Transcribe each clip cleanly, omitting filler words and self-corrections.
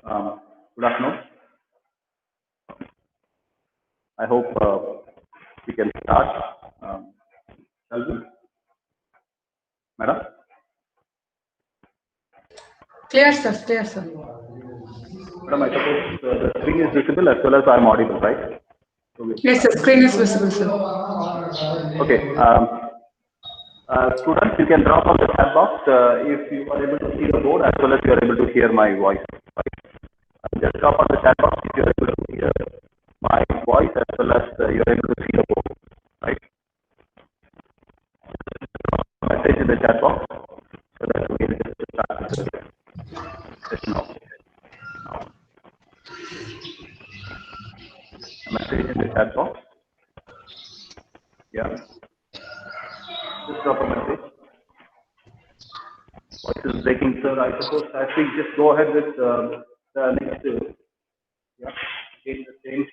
Good afternoon. I hope we can start. Shall we? Madam? Clear, sir. Clear, sir. Madam, I suppose the screen is visible as well as I am audible, right? Yes, the screen is visible, sir. Okay. Students, you can drop on the chat box if you are able to see the board as well as you are able to hear my voice. Right? Just drop on the chat box if you are able to hear my voice as well as you are able to see the board. Right? Message in the chat box so that we can just start with the session now. Message in the chat box. Yeah. Just drop a message. Voice is breaking, sir. I suppose I think just go ahead with the next. Yeah. Again, the same.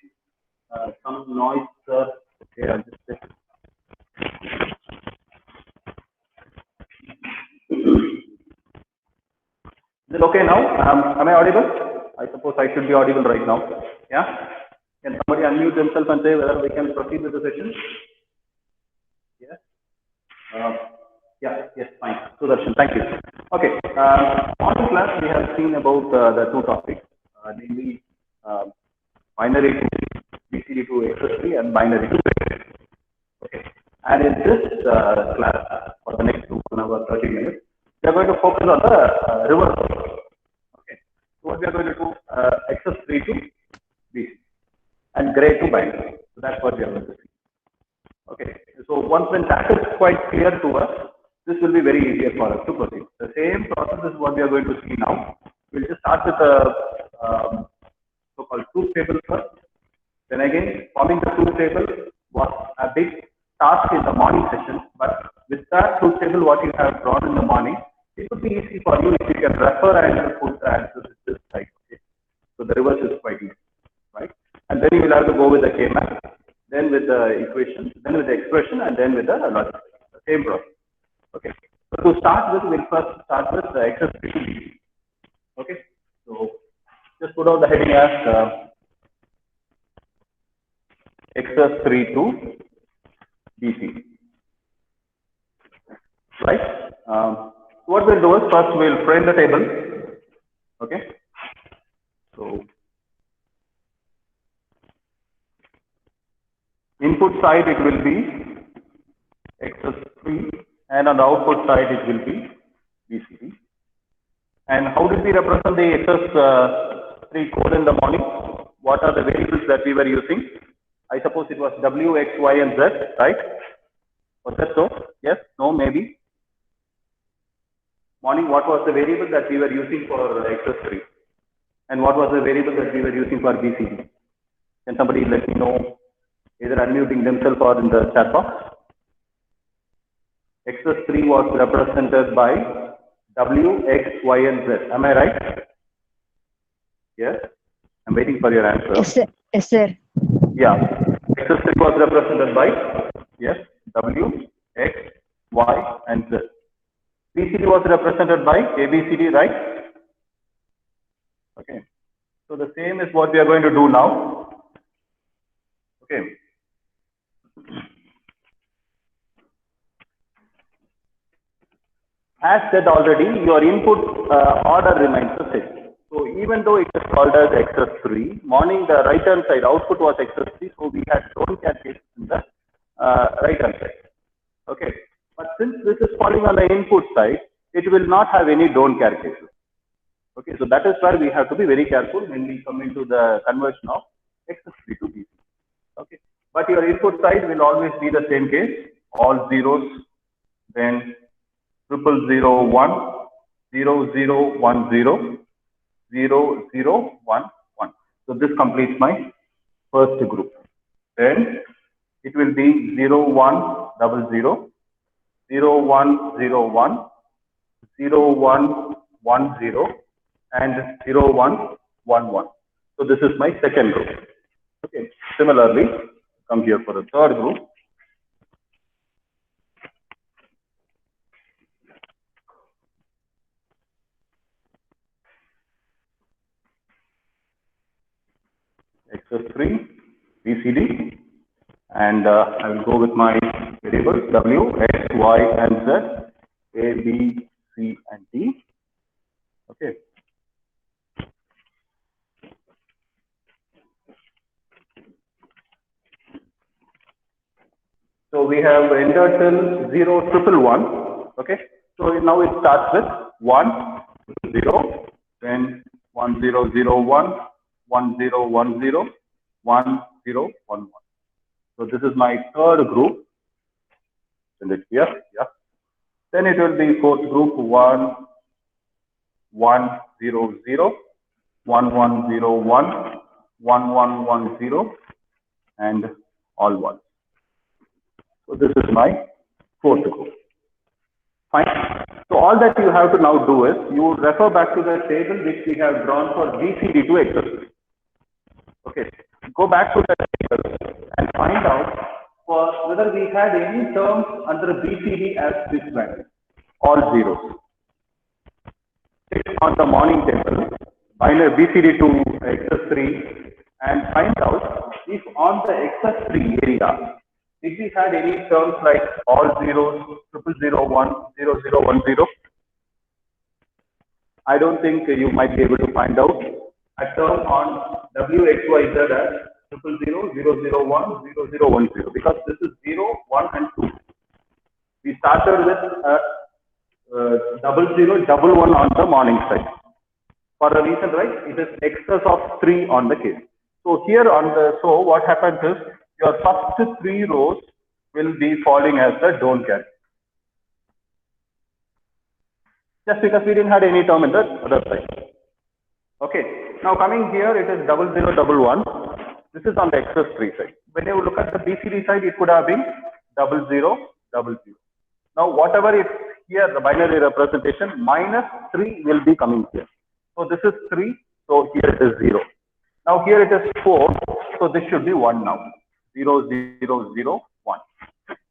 Some noise, sir. Okay, I'll just check. Is it okay now? Am I audible? I suppose I should be audible right now. Yeah. Can somebody unmute themselves and say whether we can proceed with the session? Yes. Yeah. Yes. Fine. Sudarshan, thank you. Okay. Morning class, we have seen about the two topics, namely binary to BCD to XS3 and binary to XS3. Okay. And in this class, for the next 1 hour 30 minutes, we are going to focus on the reverse. Okay. So what we are going to do, XS3 to BCD and gray to binary. So that's what we are going to see. Okay. So once when that is quite clear to us, this will be very easier for us to proceed. The same process is what we are going to see now. We'll just start with the so-called truth table first. Then again, forming the truth table was a big task in the morning session. But with that truth table, what you have drawn in the morning, it would be easy for you if you can refer and put the answers this side. Okay. So the reverse is quite easy, right? And then you will have to go with the K-map, then with the equation, then with the expression, and then with the logic. The same process. Okay. So to start with, we'll first start with the XS3. Okay. So just put out the heading as XS3 to BC. Right? What we'll do is first we'll frame the table. Okay. So input side it will be XS3 and on the output side it will be BCD. And how did we represent the XS3 code in the morning? What are the variables that we were using? I suppose it was W, X, Y, and Z, right? Was that so? Yes? No? Maybe? Morning, what was the variable that we were using for XS3? And what was the variable that we were using for BCD? Can somebody let me know, either unmuting themselves or in the chat box? XS3 was represented by W, X, Y, and Z. Am I right? Yes? I'm waiting for your answer. Yes, sir. Yes, sir. Yeah. XS3 was represented by, yes, W, X, Y, and Z. BCD was represented by ABCD, right? Okay. So the same is what we are going to do now. Okay. As said already, your input order remains the same. So even though it is called as XS3, morning the right hand side output was XS3, so we had don't care cases in the right hand side. Okay. But since this is falling on the input side, it will not have any don't care cases. Okay. So that is why we have to be very careful when we come into the conversion of XS3 to BC. Okay. But your input side will always be the same case, all zeros, then 0001, 0010, 0011. So this completes my first group. Then it will be 0100, 0101, 0110, and 0111. So this is my second group. Okay. Similarly, come here for the third group. XS3 BCD, and I will go with my variables W, X, Y, and Z, A, B, C, and D. Okay. So we have entered till 0, 111. Okay. So now it starts with 1, 0, then 1, 0, 0, 1, 1, 0, 1, 0, 1, 0, 1, 1. So this is my third group. Send it here. Yeah. Then it will be fourth group 1, 1, 0, 0, 1, 1, 0, 1, 1, 1, 1, 0, and all 1. So this is my fourth group. Fine. So all that you have to now do is you would refer back to the table which we have drawn for BCD to XS3. Okay. Go back to the table and find out for whether we had any terms under BCD as this value, all zeros. Click on the morning table, binary BCD to XS3, and find out if on the XS3 area, did we had any terms like all zeros, 0001, 0010? I don't think you might be able to find out a term on WXYZ as 00, 001, 0010 because this is 0, 1, and 2. We started with 00, 11 on the morning side. For a reason, right? It is excess of 3 on the case. So here on the, so what happens is your first 3 rows will be falling as the don't care. Just because we didn't have any term in the other side. Okay. Now coming here, it is 0011. This is on the XS3 side. When you look at the BCD side, it could have been 0000. Now whatever is here, the binary representation, -3 will be coming here. So this is 3. So here it is 0. Now here it is 4. So this should be 1 now. 0, 0, 0, 1.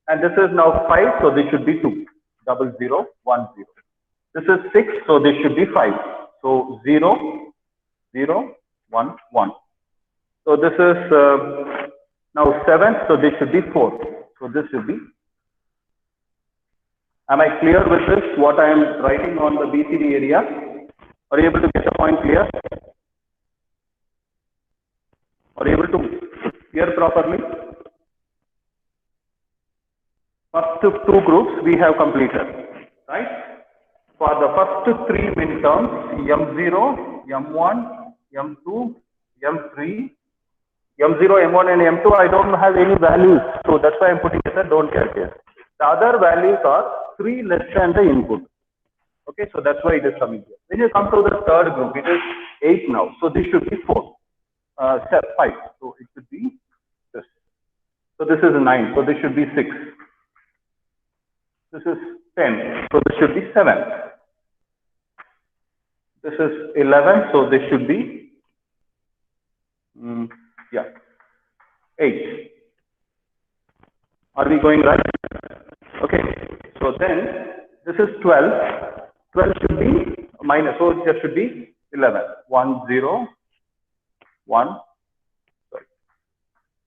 And this is now 5. So this should be 2. 00, 1, 0. This is 6. So this should be 5. So 0, 0, 1, 1. So this is now 7. So this should be 4. So this should be. Am I clear with this? What I am writing on the BCD area? Are you able to get the point clear? Are you able to hear properly? First 2 groups we have completed, right? For the first 3 midterms, M0, M1, M2, M3, M0, M1 and M2, I don't have any values. So that's why I'm putting it as a don't care case. The other values are 3 less than the input. Okay, so that's why it is coming here. When you come to the third group, it is 8 now. So this should be 4, 5. So it should be this. So this is 9. So this should be 6. This is 10. So this should be 7. This is 11. So this should be, 8. Are we going right? Okay. So then this is 12. 12 should be minus. So it should be 11. 1, 0, 1. Sorry.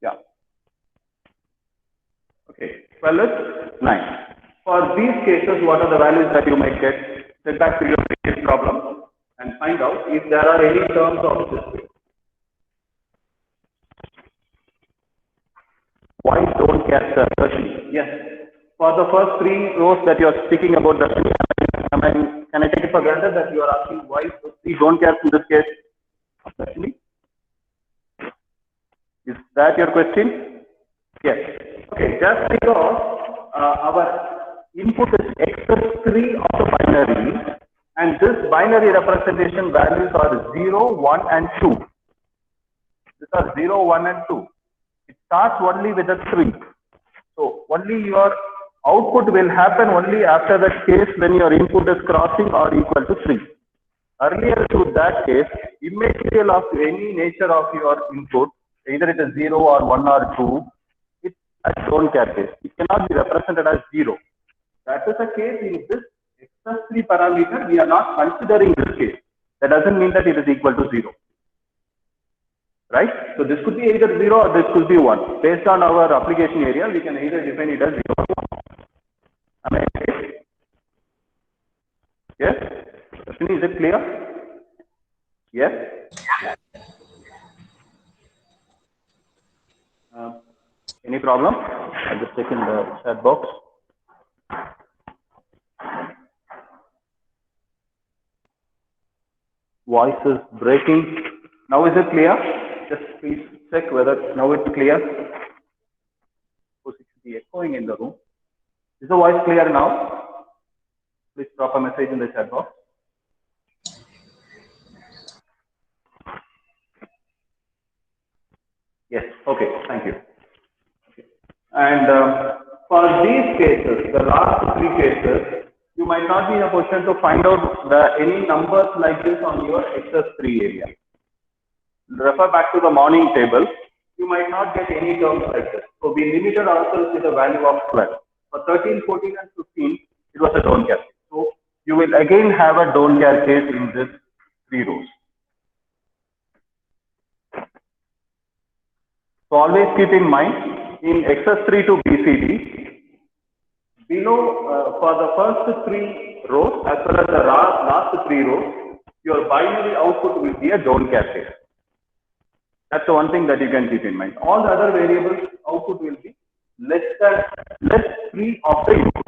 Yeah. Okay. 12 is 9. For these cases, what are the values that you might get? Get back to your previous problem and find out if there are any terms of this. Why don't care, sir? Yes. For the first 3 rows that you are speaking about, can I take it for granted that you are asking why we don't care in this case? Is that your question? Yes. Okay. Just because our input is XS3 of the binary, and this binary representation values are 0, 1, and 2. These are 0, 1, and 2. It starts only with a 3. So only your output will happen only after that case when your input is crossing or equal to 3. Earlier to that case, immaterial of any nature of your input, either it is 0 or 1 or 2, it's a don't care case. It cannot be represented as 0. That is the case in this XS3 parameter. We are not considering this case. That doesn't mean that it is equal to 0. Right? So this could be either 0 or this could be 1. Based on our application area, we can either define it as 0 or 1. Am I okay? Yes? Is it clear? Yes? Any problem? I'll just check in the chat box. Voice is breaking. Now is it clear? Just please check whether now it's clear. Because it should be echoing in the room. Is the voice clear now? Please drop a message in the chat box. Yes, okay, thank you. And for these cases, the last three cases, you might not be in a position to find out any numbers like this on your XS3 area. Refer back to the morning table. You might not get any terms like this. So we limited ourselves with a value of 12. For 13, 14, and 15, it was a don't care. So you will again have a don't care case in this 3 rows. So always keep in mind, in XS3 to BCD, below for the first 3 rows as well as the last 3 rows, your binary output will be a don't care case. That's the one thing that you can keep in mind. All the other variables output will be less 3 of the input.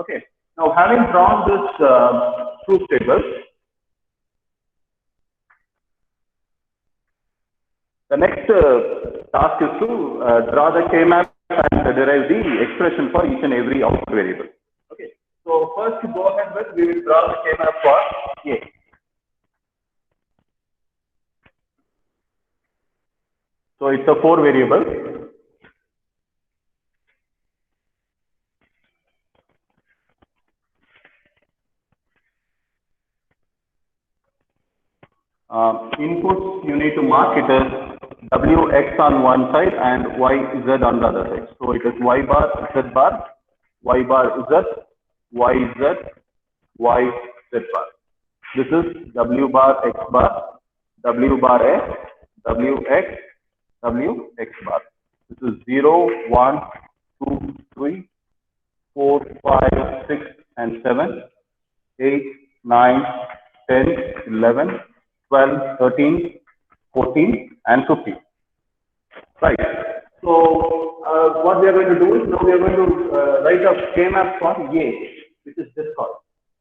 Okay. Now having drawn this truth table, the next task is to draw the K-map and derive the expression for each and every output variable. Okay. So first to go ahead with, we will draw the K-map for A. So it's a 4 variable. Inputs you need to mark it as Wx on one side and Yz on the other side. So it is Y bar, Z bar, Y bar Z, YZ, Y Z bar. This is W bar X bar, W bar X, Wx, Wx bar. This is 0, 1, 2, 3, 4, 5, 6, and 7, 8, 9, 10, 11, 12, 13, 14, and 15. Right. So what we are going to do is now we are going to write a K-map for A, which is this column.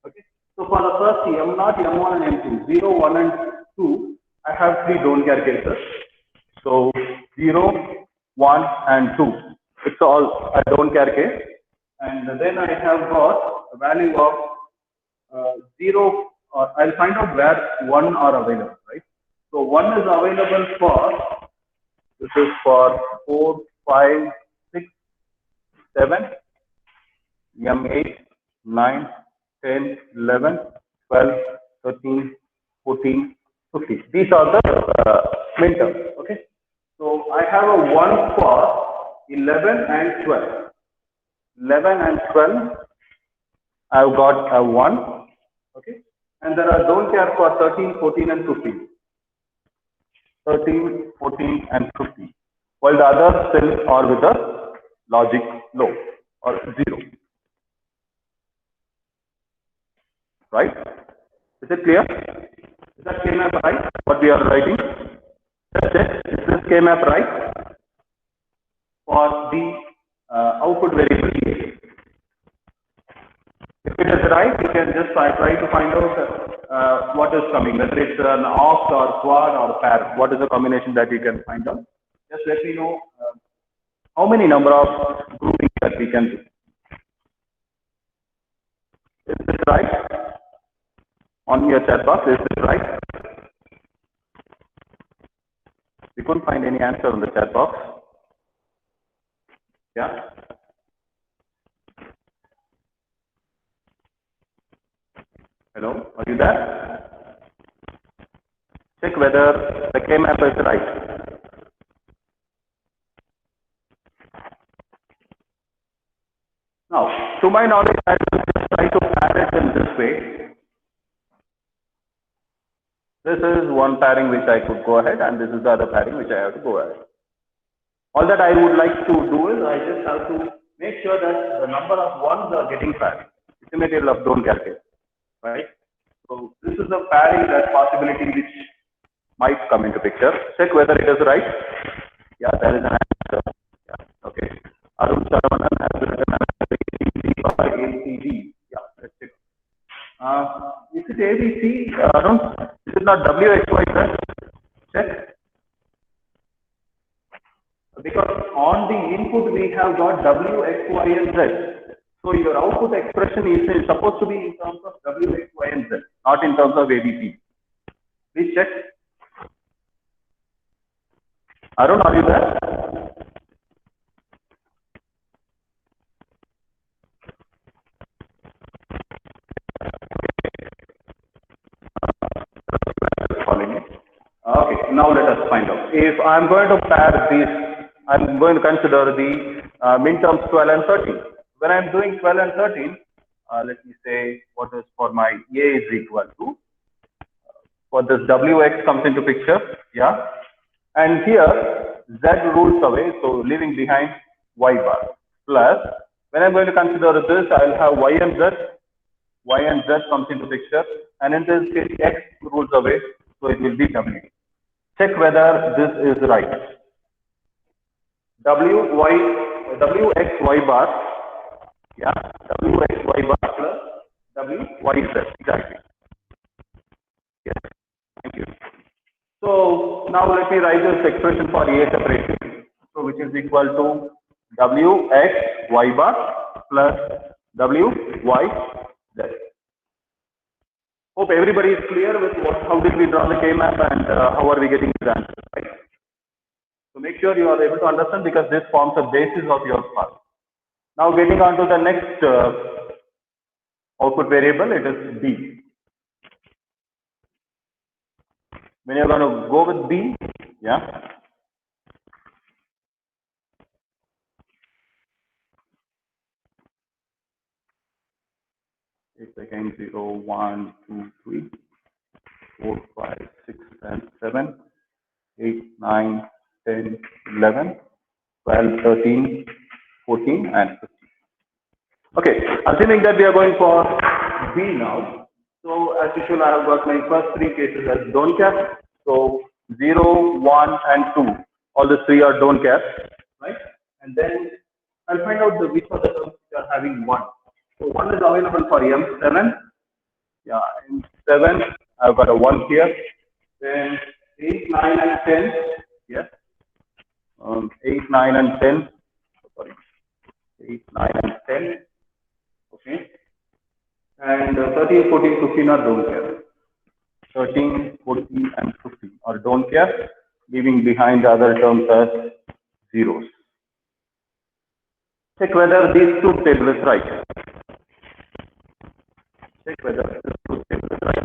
Okay. So for the first M0, M1, and M2, 0, 1, and 2, I have 3 don't care cases. So 0, 1, and 2. It's all a don't care case. And then I have got a value of 0, or I'll find out where 1 are available, right? So 1 is available for, this is for 4, 5, 6, 7, M8, 9, 10, 11, 12, 13, 14, 15. These are the minterms, okay? So I have a 1 for 11 and 12. 11 and 12, I've got a 1, okay? And there are don't care for 13, 14, and 15. 13, 14, and 15. While the other cells are with the logic low or 0. Right? Is it clear? Is that K-map right? What we are writing? Just check. Is this K-map right? For the output variable A. If it is right, you can just try to find out what is coming, whether it's an oct or quad or pair. What is the combination that you can find out? Just let me know how many number of groupings that we can do. Is this right? On your chat box, is this right? We couldn't find any answer on the chat box. Yeah. Hello, are you there? Check whether the K-map is right. Now, to my knowledge, I will just try to pair it in this way. This is one pairing which I could go ahead, and this is the other pairing which I have to go ahead. All that I would like to do is I just have to make sure that the number of ones are getting paired. It's a material of don't calculate, right? So this is a pairing, that possibility which might come into picture. Check whether it is right. Yeah, there is an answer. Yeah, okay. Arun Saravanan has written ABC by ACD. Yeah, let's check. Is it ABC, Arun? Is it not WXYZ? Check. Because on the input we have got W, X, Y, and Z. So your output expression is supposed to be in terms of W, X, Y, and Z, not in terms of ABC. Please check. Arun, are you there? Okay, now let us find out. If I'm going to pair these, I'm going to consider the minterms 12 and 13. When I'm doing 12 and 13, let me say what is for my A is equal to, for this WX comes into picture, yeah. And here Z rules away, so leaving behind Y bar, plus when I'm going to consider this, I'll have Y and Z comes into picture, and in this case X rules away, so it will be W. Check whether this is right. WX Y bar, yeah, WX Y bar plus WYZ, exactly. Yes, thank you. So now let me write this expression for A separately. So which is equal to WX Y bar plus WYZ. Hope everybody is clear with how did we draw the K-map and how are we getting the answer, right? So make sure you are able to understand, because this forms a basis of your part. Now getting on to the next output variable, it is B. When you're going to go with B, yeah. It's again 0, 1, 2, 3, 4, 5, 6, 7, 8, 9, 10, 11, 12, 13, 14, and 15. Okay, assuming that we are going for B now. So as usual, I have got my first three cases as don't care. So 0, 1, and 2. All the three are don't care, right? And then I'll find out which of the terms which are having 1. So 1 is available for M7. Yeah, in 7, I've got a 1 here. Then 8, 9, and 10. Yes. 8, 9, and 10. Sorry. 8, 9, and 10. Okay. And 13, 14, 15 are don't care. 13, 14, and 15 are don't care, leaving behind the other terms as zeros. Check whether these truth table is right. Check whether this truth table is right.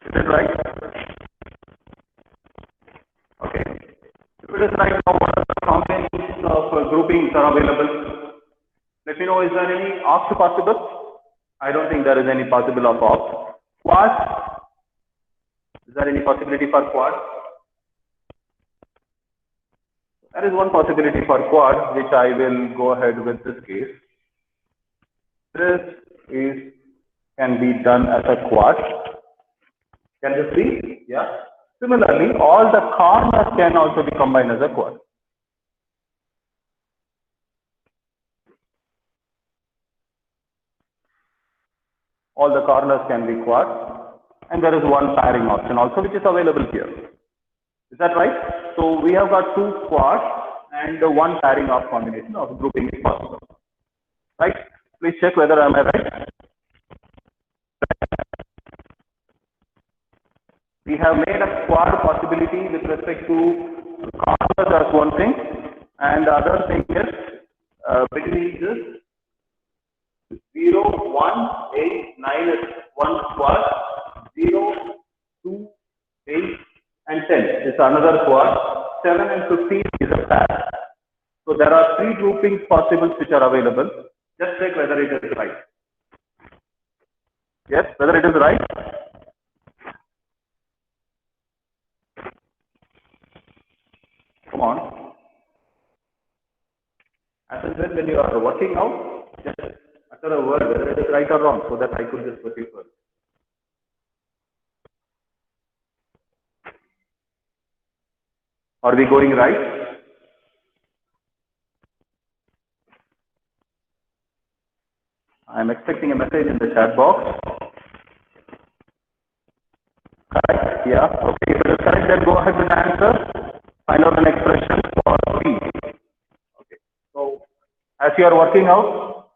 Is it right? Okay. If it is right, now what are the combinations of groupings are available? Let me know, is there any opt possible? I don't think there is any possible of opt. Quad? Is there any possibility for quad? There is one possibility for quad, which I will go ahead with this case. This can be done as a quad. Can this be? Yeah. Similarly, all the corners can also be combined as a quad. All the corners can be quad, and there is one pairing option also which is available here. Is that right? So we have got two quads and one pairing of combination of grouping is possible. Right? Please check whether am I right. We have made a quad possibility with respect to corners as one thing, and the other thing is between this 0, 1, 8, 9 is one quad, 0, 2, 8, and 10 is another quad, 7 and 15 is a pair. So there are three groupings possibles which are available. Just check whether it is right. Yes, whether it is right. Come on. As I said, when you are working out, just utter a word whether it is right or wrong, so that I could just proceed further. Are we going right? I am expecting a message in the chat box. Correct? Yeah. Okay. If it is correct, then go ahead with the answer. Find out an expression for B. Okay. So, as you are working out,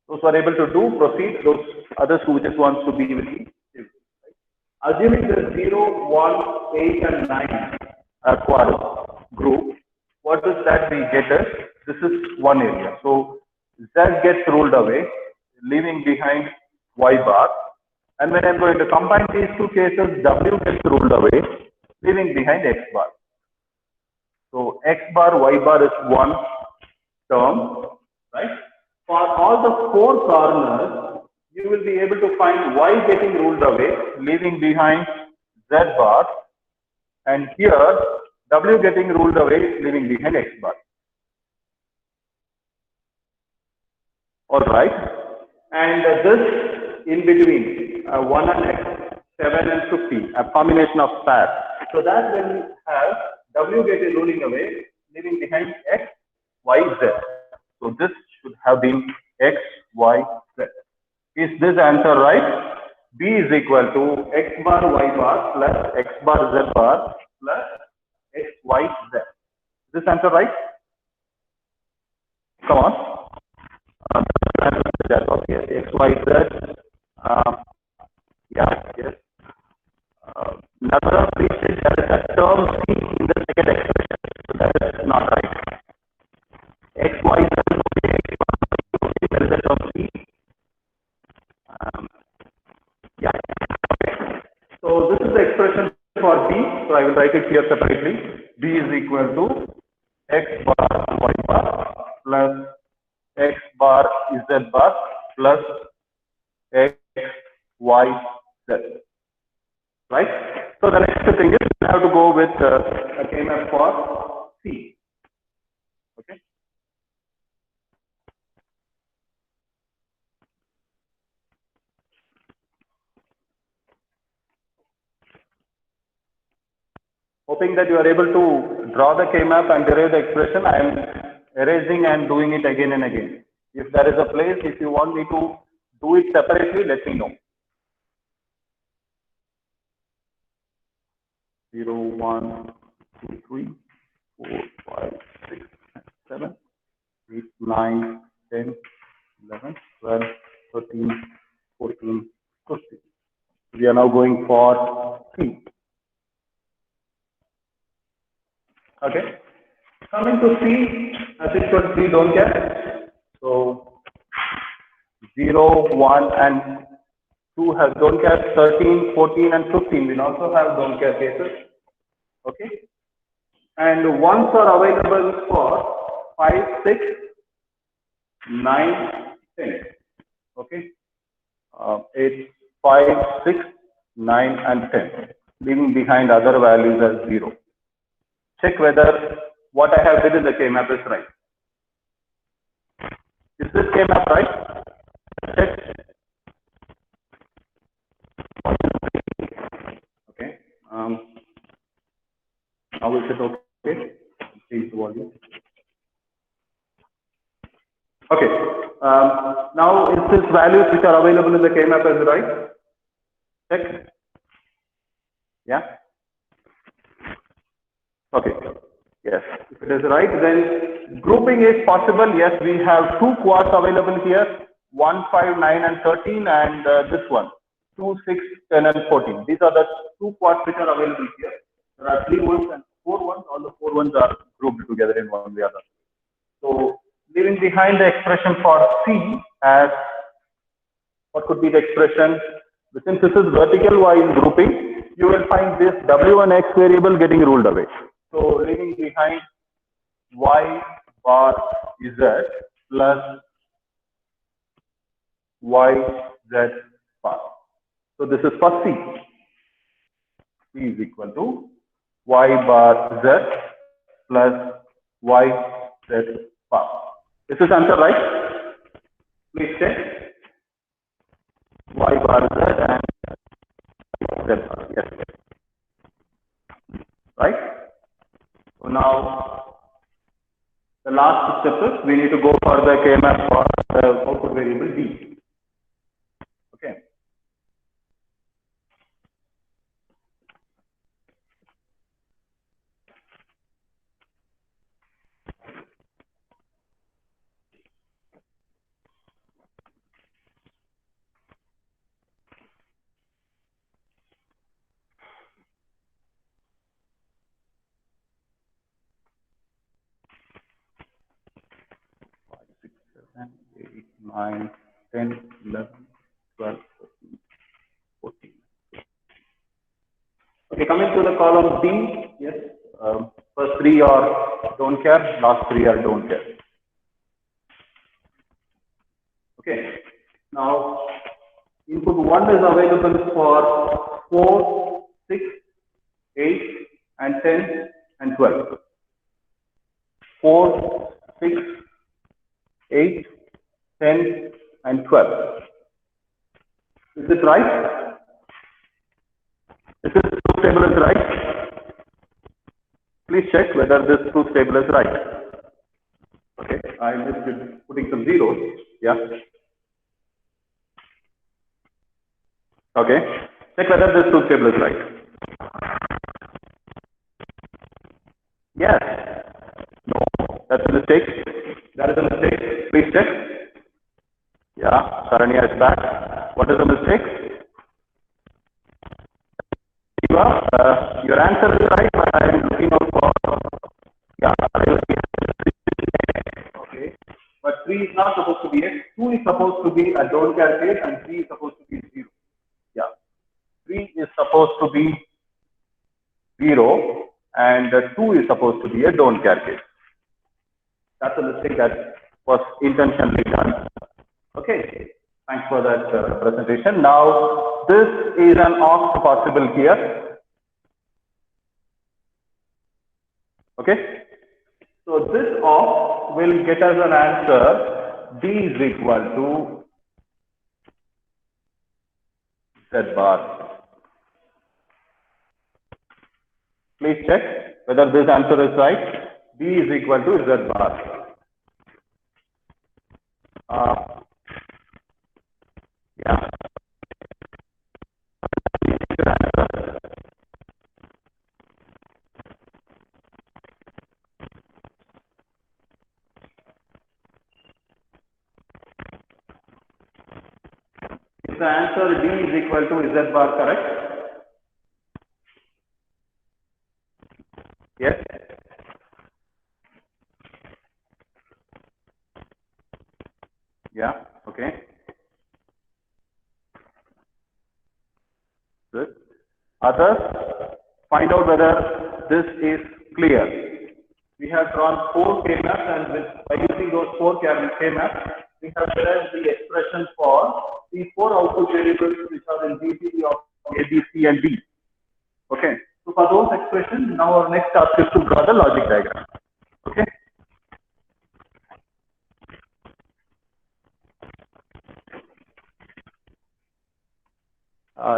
those who are able to do, proceed. Those others who just wants to be with you. Assuming the 0, 1, 8, and 9 are quadrant group, what does that we get as? This is one area. So Z gets ruled away, leaving behind Y bar. And when I'm going to combine these two cases, W gets ruled away, leaving behind X bar. So X bar, Y bar is one term, right? For all the four corners, you will be able to find Y getting ruled away, leaving behind Z bar, and here W getting ruled away, leaving behind X bar. All right, and this in between 1 and X, 7 and 15, a combination of pairs. So that when you have W getting ruling away, leaving behind X, Y, Z. So this should have been X, Y, Z. Is this answer right? B is equal to X bar, Y bar plus X bar, Z bar plus X, Y, Z. Is this answer right? Come on. Yes, X, Y, Z. Yeah, yes. Another please say there is a term C in the second expression. So that is not right. X, Y, Z. There is a term C. Yeah. Okay. So this is the expression for B. So I will write it here separately. B is equal to X bar, Y bar plus X bar, Z bar plus X, Y, Z. Right? So the next thing is we have to go with a K-map for C. Okay? Hoping that you are able to draw the K-map and derive the expression. I am erasing and doing it again and again. If there is a place, if you want me to do it separately, let me know. 0, 1, 2, 3, 4, 5, 6, 7, 8, 9, 10, 11, 12, 13, 14, 15. We are now going for C. Okay. Coming to C, as usual, 3 don't care. So 0, 1, and 2 has don't care. 13, 14, and 15 will also have don't care cases. Okay. And ones are available for 5, 6, 9, 10. Okay. 8, 5, 6, 9, and 10, leaving behind other values as 0. Check whether what I have did in the K-map is right. Is this K-map right? Check. Okay. Now is it okay? Change the volume. Okay. Now is this values which are available in the K-map is right? Check. Yeah. Okay. Yes. If it is right, then grouping is possible. Yes, we have 2 quads available here: 1, 5, 9, and 13, and this one 2, 6, 10, and 14. These are the 2 quads which are available here. There are 3 ones and 4 ones. All the 4 ones are grouped together in one way or other. So leaving behind the expression for C as what could be the expression? Since this is vertical wise grouping, you will find this W and X variable getting ruled away. So leaving behind Y, bar z plus y z bar. So this is for C. C is equal to y bar z plus y z bar. Is this answer right? Please check. Y bar z and z bar. Yes. Right? So now the last step is we need to go for the K-map for the output variable D. Okay. Five, six, 7, 8, 9, 10, 11, 12, 13, 14. Okay, coming to the column D, yes, first three are don't care, last three are don't care. Okay, now input 1 is available for 4, 6, 8, and 10, and 12. 4, 6, 8, 10, and 12. Is it right? Is this truth table is right? Please check whether this truth table is right. Okay, I missed putting some zeros. Yeah. Okay, check whether this truth table is right. Yes. No, that's a mistake. That is a mistake. Please check. Yeah, Saranya is back. What is the mistake? Your answer is right, but I am looking out for. Yeah, okay. But 3 is not supposed to be X. 2 is supposed to be a don't care case, and 3 is supposed to be 0. Yeah. 3 is supposed to be 0, and 2 is supposed to be a don't care case. That's a mistake that was intentionally done. Okay. Thanks for that presentation. Now, this is an opt possible here. Okay. So this opt will get us an answer. D is equal to Z bar. Please check whether this answer is right. D is equal to Z bar. Yeah. Is the answer D is equal to Z bar correct? Yes. Yeah. Okay. Good. Others, find out whether this is clear. We have drawn 4 K-maps, and by using those 4 K-maps, we have derived the expression for the 4 output variables which are in GCD of A, B, C, and D. Okay. So for those expressions, now our next task is to draw the logic diagram. Okay.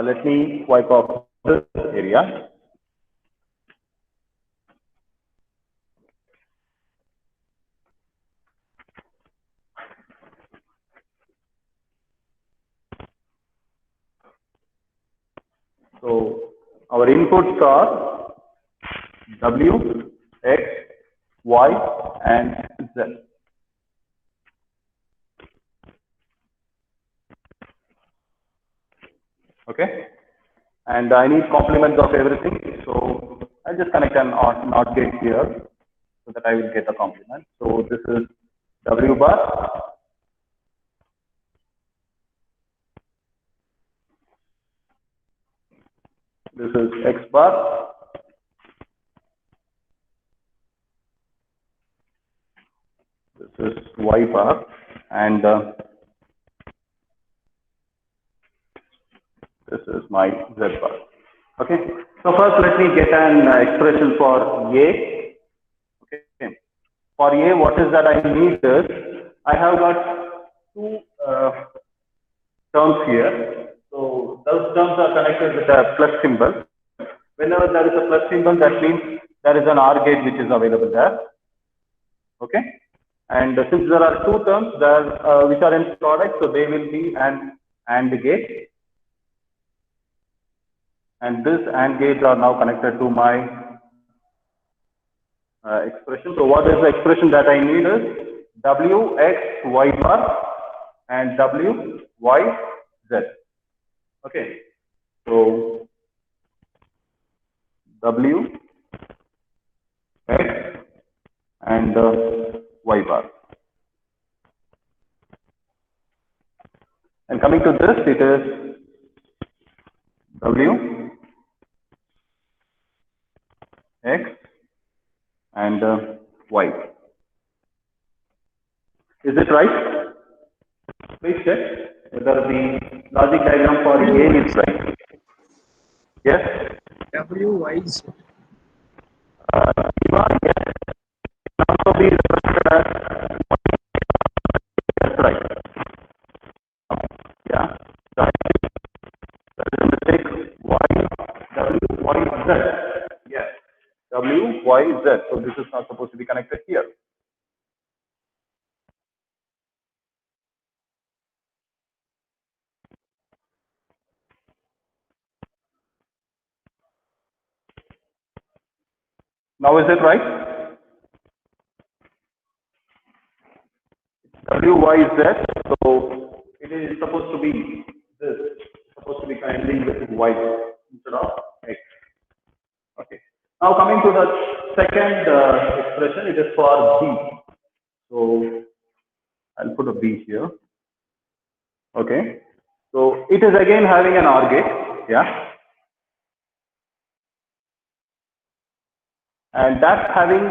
Let me wipe off this area. So our inputs are W, X, Y, and Z. Okay. And I need complements of everything. So I'll just connect an NOT gate here so that I will get a complement. So this is W bar. This is X bar. this is y bar, and this is my z bar. Okay. So first, let me get an expression for a. Okay. For a, what is that I need is I have got two terms here. So those terms are connected with a plus symbol. Whenever there is a plus symbol, that means there is an OR gate which is available there. Okay. And since there are two terms there which are in product, so they will be an AND gate. And this AND gates are now connected to my expression. So what is the expression that I need is W x y bar and W y z. Okay. So W x and y bar. And coming to this, it is W x and y. Is it right? Please check whether the logic diagram for A is right. Yes? W y z. Yes. Also be represented as that's right. Yeah. That is a mistake. W y z. Yes. W y z. So this is not supposed to be connected here. Now is it right? W y z. So it is supposed to be this. It's supposed to be kindly with y instead of x. Okay. Now coming to the second expression, it is for b. So I'll put a b here. Okay. So it is again having an OR gate. Yeah. And that's having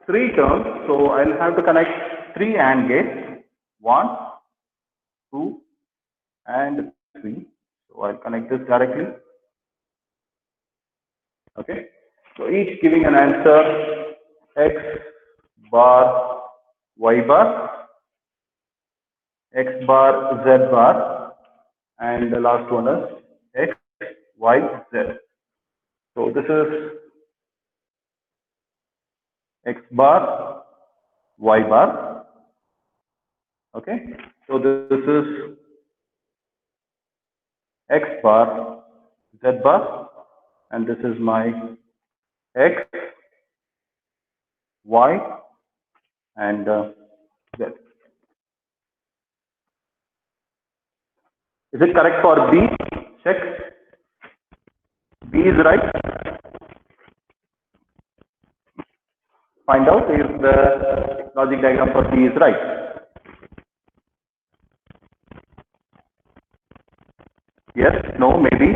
three terms. So I'll have to connect three AND gates. 1, 2, and 3. So I'll connect this directly. Okay. So each giving an answer x bar y bar, x bar z bar, and the last one is x y z. So this is x bar y bar. Okay. So this is x bar z bar, and this is my x y and z. Is it correct for B? Check. B is right. Find out if the logic diagram for B is right. Yes, no, maybe.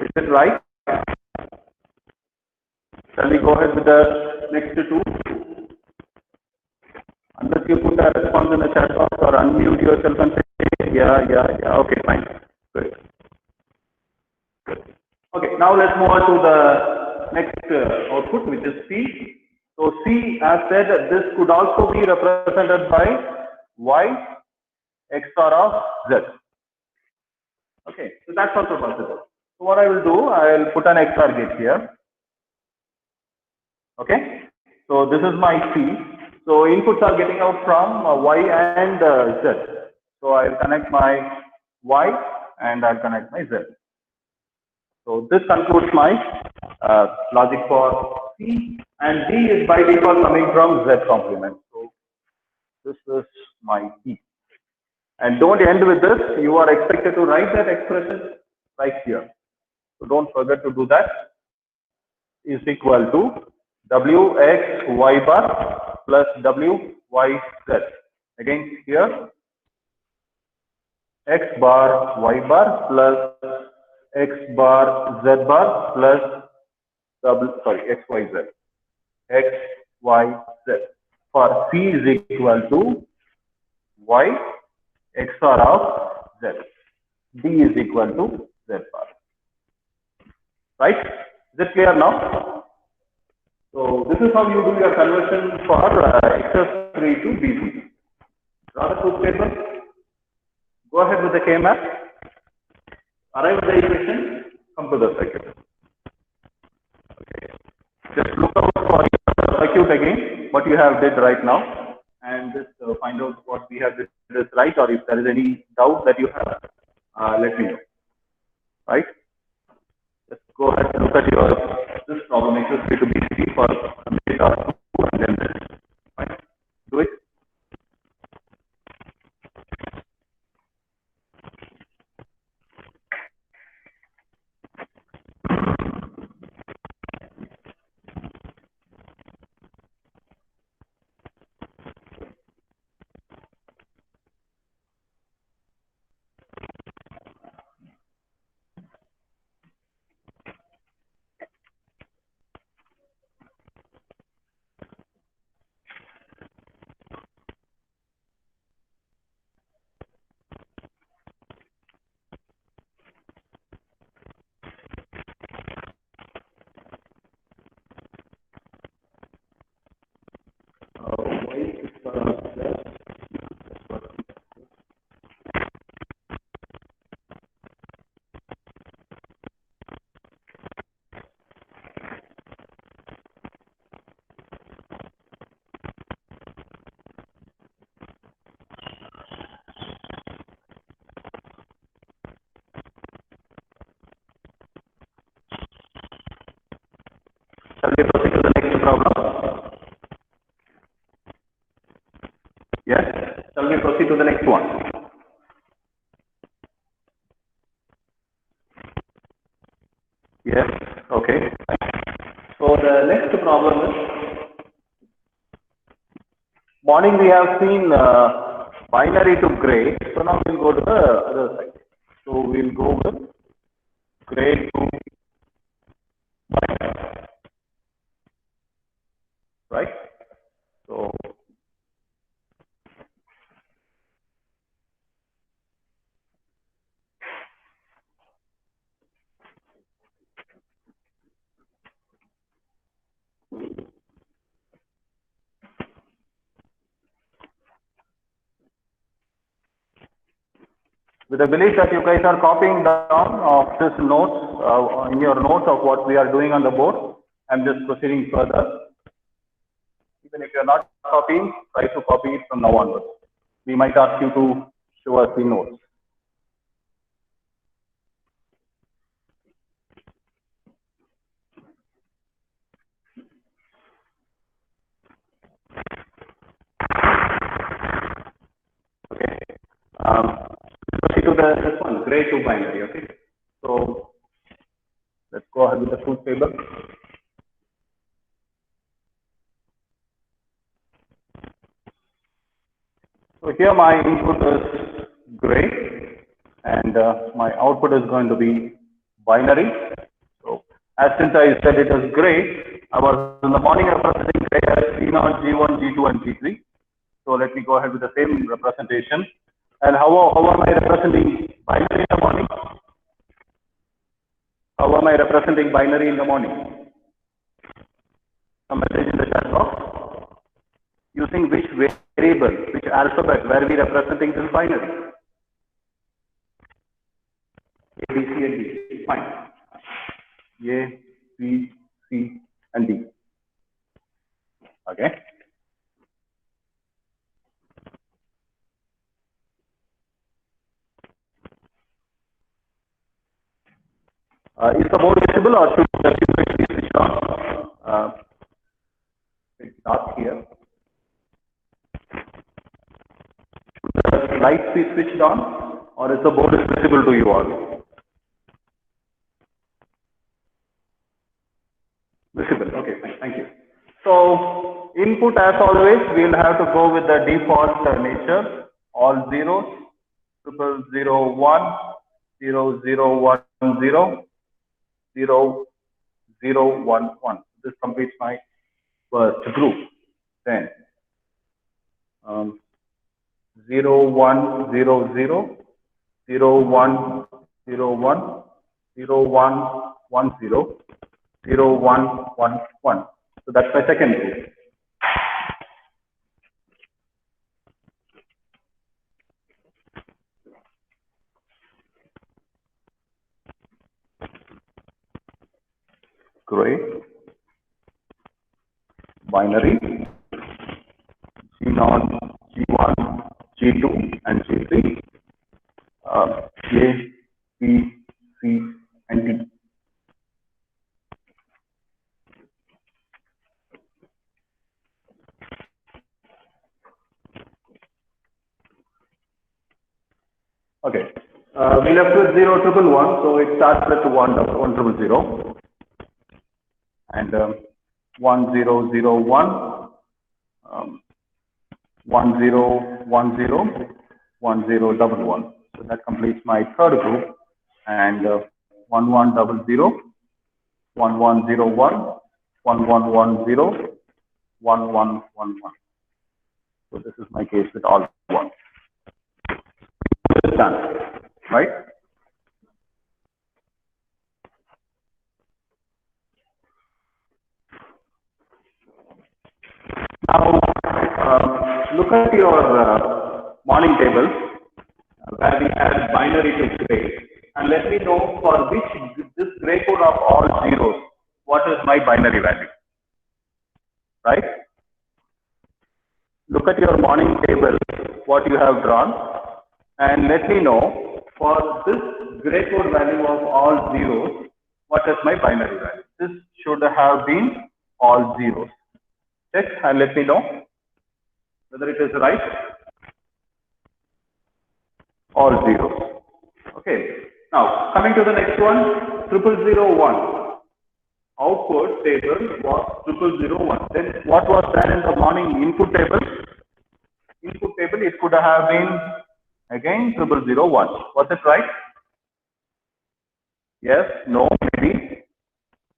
Is it right? Shall we go ahead with the next two? Unless you put a response in the chat box or unmute yourself and say, yeah, okay, fine. Good. Okay, now let's move on to the next output, which is C. So C, as said, this could also be represented by Y XOR of Z. Okay, so that's also possible. So what I will do, I will put an XOR gate here. Okay, so this is my C. So inputs are getting out from Y and Z. So I'll connect my Y and I'll connect my Z. So this concludes my logic for C, and D is by default coming from Z complement. So this is my E. And don't end with this. You are expected to write that expression right here. So don't forget to do that. Is equal to W x y bar plus W y z. Again here x bar y bar plus x bar z bar plus x y z. X, Y, Z. For C is equal to Y XOR of Z. D is equal to Z bar. Right? Is it clear now? So this is how you do your conversion for XS3 to BC. Draw the truth table. Go ahead with the K-map. Arrive at the equation. Come to the circuit. Okay. Just look out for your circuit again, what you have did right now, and just find out what we have did is right, or if there is any doubt that you have, let me know. Right? Just go ahead and look at your this problem XS3 to BC for a minute or two, and then this. Right? Do it. Shall we proceed to the next problem? Yes? Shall we proceed to the next one? Yes? Okay. So the next problem is, morning we have seen binary to gray. So now we'll go to the other side. So we'll go with gray to binary. Right? So with the belief that you guys are copying down of this notes in your notes of what we are doing on the board, I'm just proceeding further. Even if you're not copying, try to copy it from now onwards. We might ask you to show us the notes. Okay. Proceed to this one, gray to binary. Okay. So let's go ahead with the truth table. So here my input is gray, and my output is going to be binary. So as since I said it is gray, I was in the morning representing gray as G0, G1, G2, and G3. So let me go ahead with the same representation. And how am I representing binary in the morning? How am I representing binary in the morning? A message in the chat box. Using which variable, which alphabet, where we representing this binary? A, B, C, and D. Fine. A, B, C, and D. Okay. Is the board visible, or should the tube be switched on? It's dark here. Should the lights be switched on, or is the board visible to you all? Visible. Okay, fine. Thank you. So input, as always, we'll have to go with the default nature. All zeros, 0001, 0010, 0011. This completes my first group. Then 0 1 0 0 0 1 0 1 0 1 1 0 0 1 1 1. So that's my second group. Great. Binary G0, G1, G2, and G3. A, B, C, and D. Okay. We left with 0 triple 1, so it starts with 1 triple 0, and 1 0 0 1, 1 0 1 0 1 0 double 1. So that completes my third group, and 1 1 double 0 1 1 0 1 1 1 1 0 1 1 1 1. So this is my case with all ones. Done, right? Now look at your morning table where we have binary to gray, and let me know for which this gray code of all zeros, what is my binary value, right? Look at your morning table, what you have drawn, and let me know for this gray code value of all zeros, what is my binary value. This should have been all zeros. Check and let me know whether it is right. All zeros. Okay. Now coming to the next one, 0001. Output table was 0001. Then what was there in the morning input table? Input table, it could have been again 0001. Was it right? Yes, no, maybe.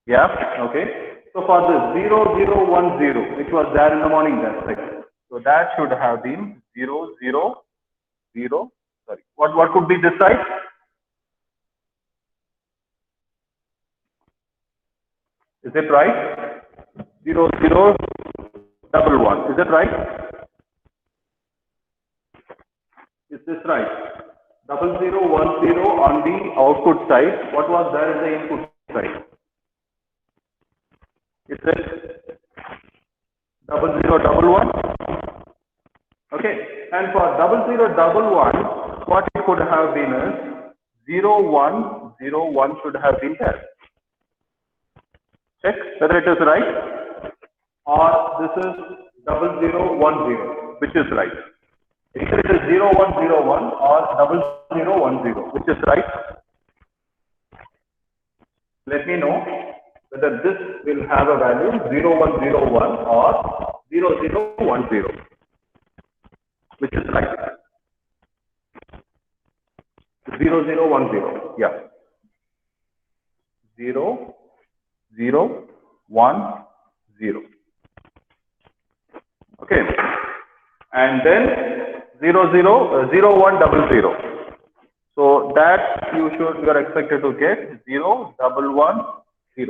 Yeah, okay. So for the 0010, which was there in the morning, that's right. So that should have been 000. Sorry. What could be this side? Is it right? 0011. Is it right? Is this right? 0010 on the output side. What was there in the input side? Is it 0011? Okay. And for 0011, what it could have been is 0101 should have been there. Check whether it is right, or this is 0010, which is right. Either it is 0101 or 0010, which is right. Let me know whether this will have a value 0101 or 0010, which is right. 0010, yeah. 0 0 1 0. Okay, and then 0100. So that you are expected to get 0110.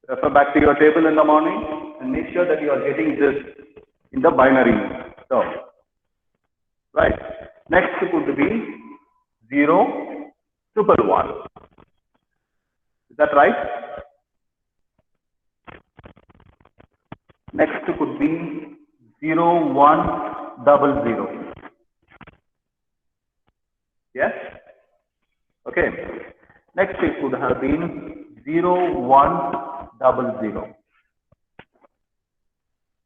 Refer back to your table in the morning and make sure that you are getting this in the binary term. Right. Next could be 0111. Is that right? Next could be 0100. Yes? Okay. Next it could have been 0100.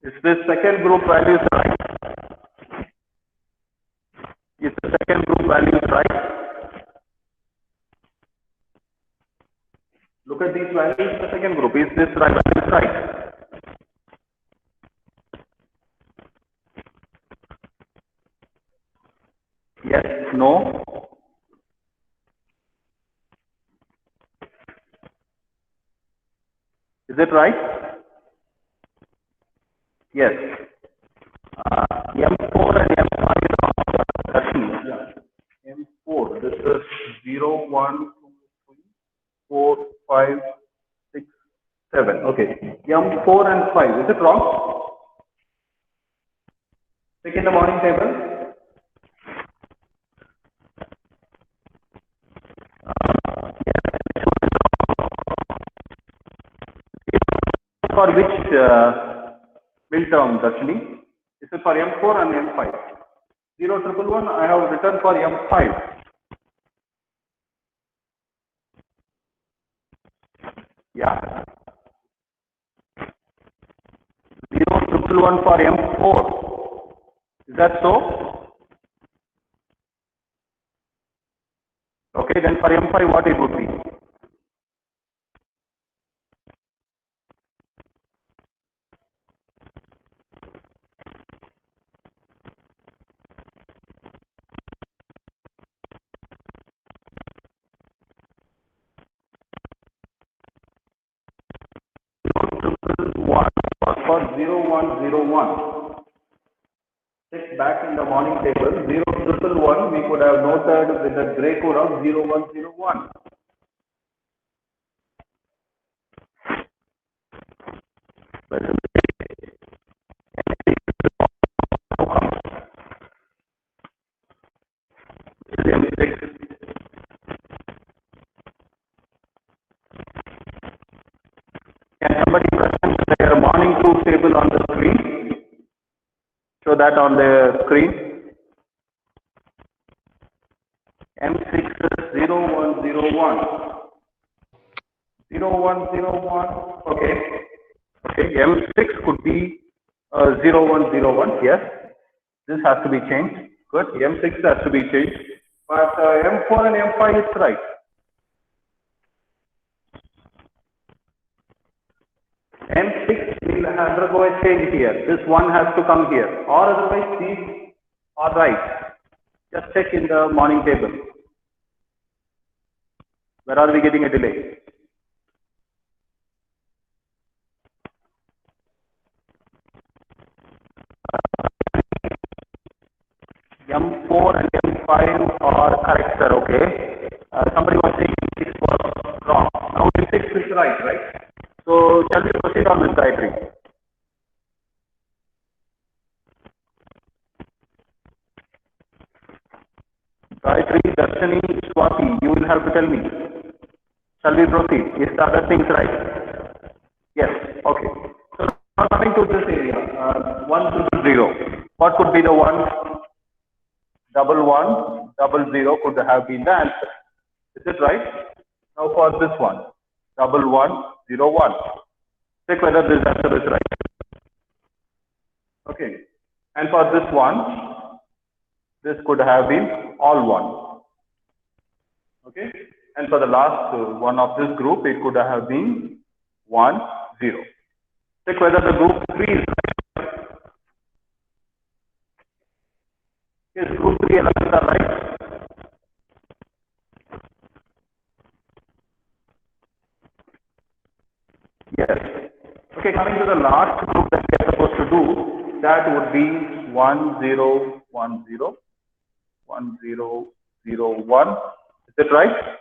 Is this second group values right? Is the second group values right? Look at these values, the second group. Is this right? Values right? Yes, no. Is Is it right? Yes. M4 and M5 are M4, this is 0, 1, 2, 3, 4, 5, 6, 7. Okay. M4 and 5. Is it wrong? Check in the morning table. For which mill term, Darshini? This is for M4 and M5. 0111, I have written for M5. Yeah. 0111 for M4. Is that so? Okay, then for M5, what it would be? For 0101. Check back in the morning table. 0111, we could have noted with the gray code of 0101. Can somebody present their morning truth table on the screen? Show that on the screen. M6 is 0101. 0101. Okay. Okay. M6 could be 0101. Yes. This has to be changed. Good. M6 has to be changed. But M4 and M5 is right. M6 will undergo a change here. This one has to come here. Or otherwise, these are right. Just check in the morning table. Where are we getting a delay? M4 and M5 are correct, sir. Okay. Somebody was saying M6 was wrong. Now M6 is right? So shall we proceed on this diagram? Gayatri, Darshani, Swati, you will have to tell me. Shall we proceed? Is the other things right? Yes. Okay. So now coming to this area, 100. What could be the 11100 could have been the answer. Is it right? Now for this one, 1101. Check whether this answer is right. Okay. And for this one, this could have been all 1. Okay. And for the last one of this group, it could have been 1, 0. Check whether the group 3 is right. Yes, group 3 elements are right. Yes. Okay, coming to the last group that we are supposed to do, that would be 1010, 1001. Is it right?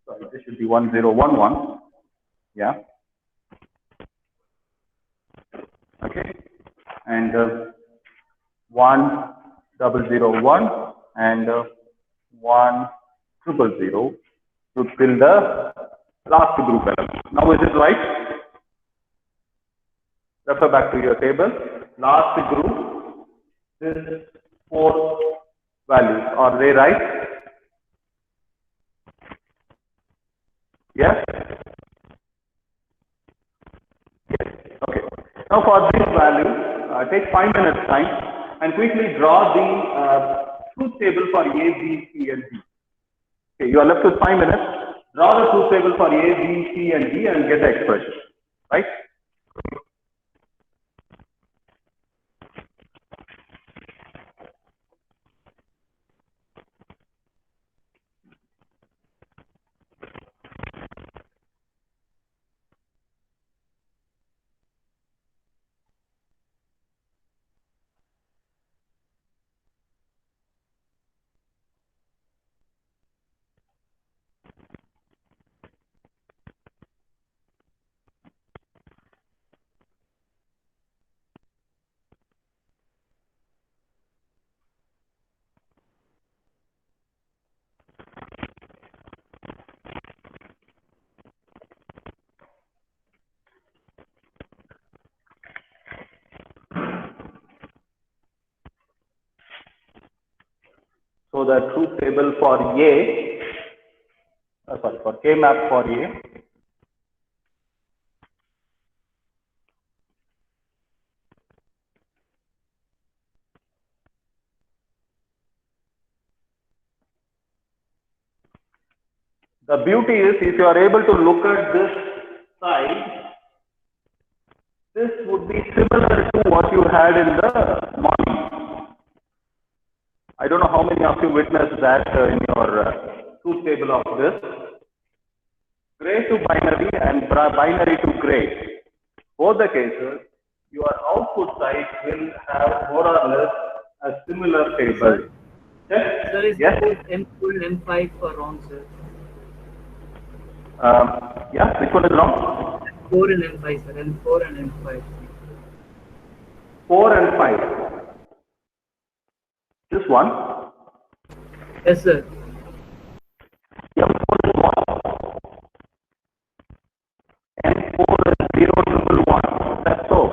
Sorry, this should be 1011. Yeah. Okay. And 1001 and 1000 to fill the last group element. Now is it right? Refer back to your table. Last group, this 4 values. Are they right? Yes? Yes. Okay. Now for this value, take 5 minutes time and quickly draw the truth table for A, B, C, and D. Okay, you are left with 5 minutes. Draw the truth table for A, B, C, and D and get the expression. Right? So the truth table for A, for K map for A. The beauty is, if you are able to look at this side, this would be similar to what you had in the morning. I don't know how many of you witnessed that in your truth table of this. Gray to binary and binary to gray. Both the cases, your output side will have more or less a similar table. Yes? Sir, is yes? M4 and M5 are wrong, sir? Yeah, which one is wrong? M4 and M5, sir. M4 and M5. 4 and 5. This one? Yes, sir. M4 is 1. M4 is 0, 1, 1. That's so.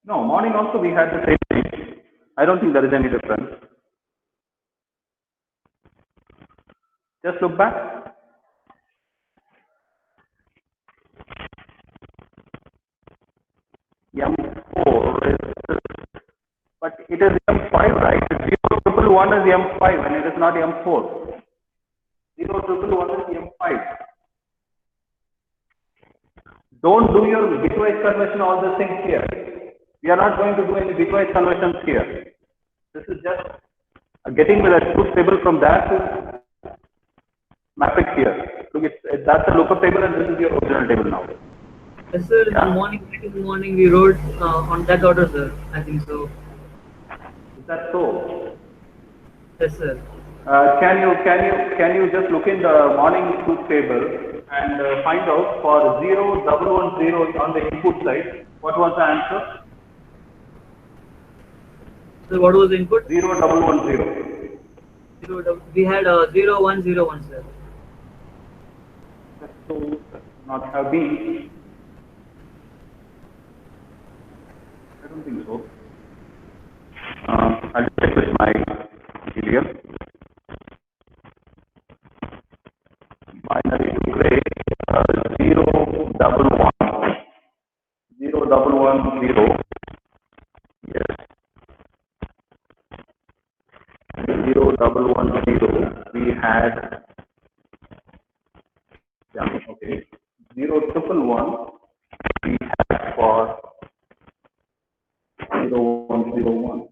No, morning also we had the same thing. I don't think there is any difference. Just look back. M4 is, but it is M5, right? 0, 1, 1 is M5 and it is not M4. 0, 1, 1 is M5. Don't do your bitwise conversion, all the things here. We are not going to do any bitwise conversions here. This is just getting with a truth table from that to map it here. Look, that's a lookup table and this is your original table now. Yes, sir. In the morning we wrote on that order, sir. I think so. Is that so? Yes, sir. Can you just look in the morning truth table and find out for 0, 110 on the input side, what was the answer? So what was the input? 0, 110. We had 0, 1, 0, 1, sir. So not have been. I don't think so. I'll check with my material. Binary to gray, 0, 1, 1. 0, 1, 0. Yes. 0, 1, 0. We had. Yeah. Okay. 0, 1, we had for 0, 1, 0, 1.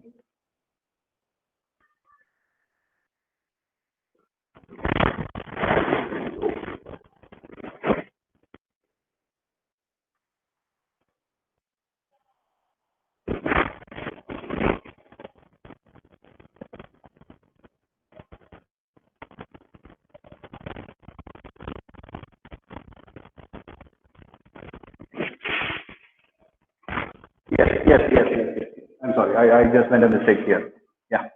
Yes. I'm sorry, I just made a mistake here. Yeah.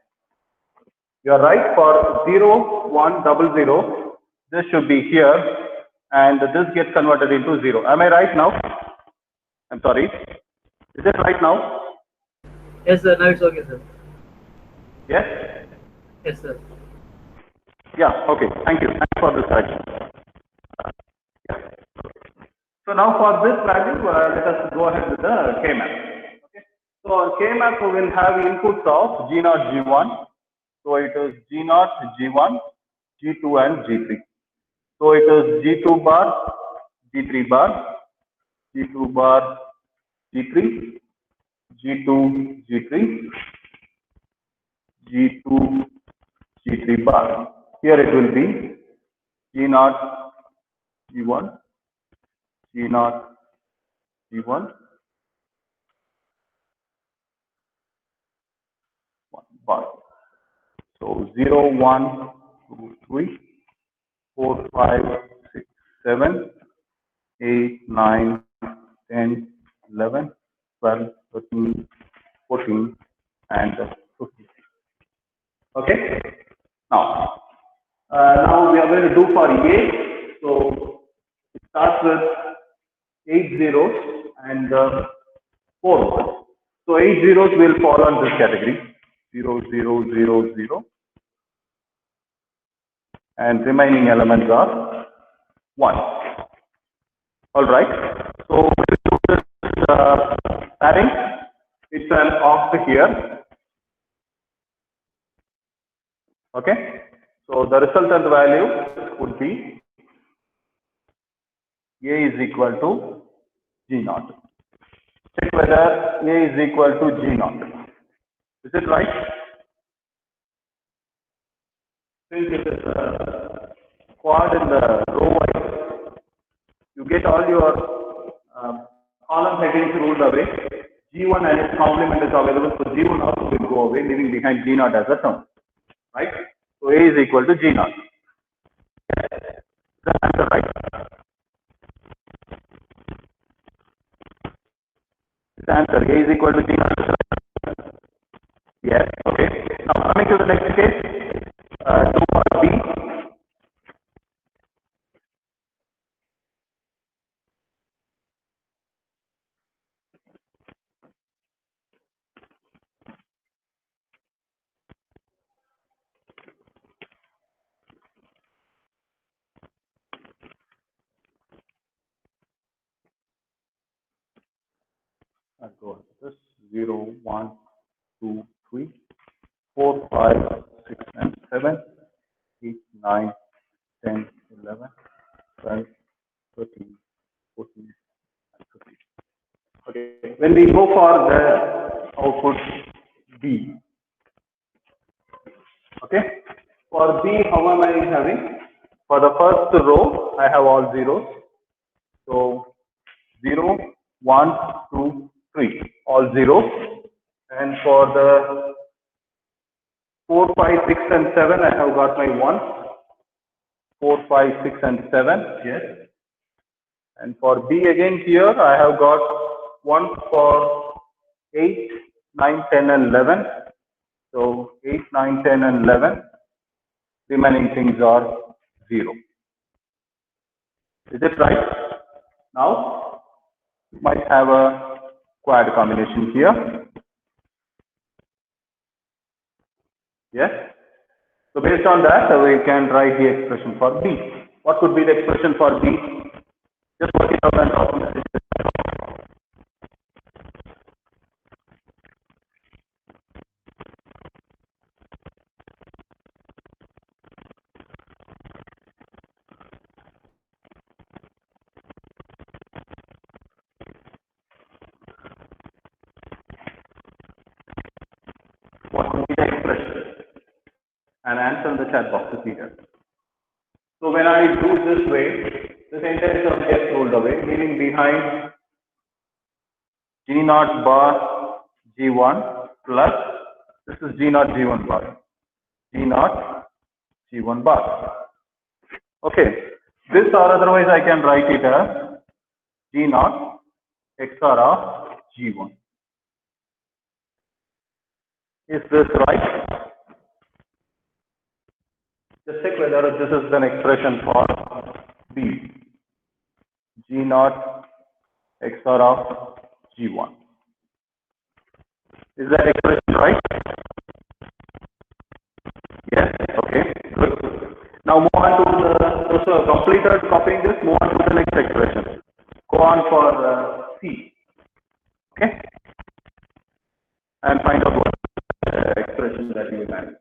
You are right for 0, 1, 0. This should be here and this gets converted into 0. Am I right now? I'm sorry. Is it right now? Yes, sir. Now it's okay, sir. Yes? Yes, sir. Yeah, okay. Thank you. Thanks for this correction. Yeah. So now for this value, let us go ahead with the K-map. Okay. So K-map will have inputs of G0, G1. So it is G0, G1, G2 and G3. So it is G2 bar, G3 bar, G2 bar, G3, G2, G3, G2, G3 bar. Here it will be G0, G1, G0, G1, 1 bar. So 0, 1, 2, 3, 4, 5, 6, 7, 8, 9, 10, 11, 12, 13, 14, and 15. Okay? Now we are going to do for A. So it starts with 8 zeros and 4 ones. So 8 zeros will fall on this category 0, 0, 0, 0, and remaining elements are 1. All right. So we'll do this pairing. It's an oct here. Okay. So the resultant value would be A is equal to G naught. Check whether A is equal to G naught. Is it right? Since it is a quad in the row wise, you get all your column headings ruled away. G1 and its complement is available, so G1 also will go away, leaving behind G naught as a term. Right? So A is equal to G naught. Is that answer right? The answer A is equal to G naught. Yes. Okay. Now coming to the next case, do for B. I'll go this 0, 1, 2, 3, 4, 5, 6, and 7, 8, 9, 10, 11, 12, 13, 14, and 15. Okay. When we go for the output B, okay. For B, how am I having? For the first row, I have all zeros. So 0, 1, 2, 3, all zeros. And for the 4, 5, 6, and 7, I have got my 1. 4, 5, 6, and 7. Yes. And for B again here, I have got 1 for 8, 9, 10, and 11. So 8, 9, 10, and 11. Remaining things are 0. Is it right? Now, you might have a quad combination here. Yes. So based on that, we can write the expression for B. What could be the expression for B? Just work it out and drop it. What could be the expression? And answer in the chat box is needed. So when I do this way, this entire term gets rolled away, leaving behind G naught bar G1 plus this is G naught G1 bar. G naught G1 bar. Okay. This or otherwise I can write it as G naught XOR of G1. Is this right? Just check whether this is an expression for B. G naught XOR of G1. Is that expression right? Yes. Okay. Good. Now move on to the completed copying this. Move on to the next expression. Go on for C. Okay. And find out what expression that you have.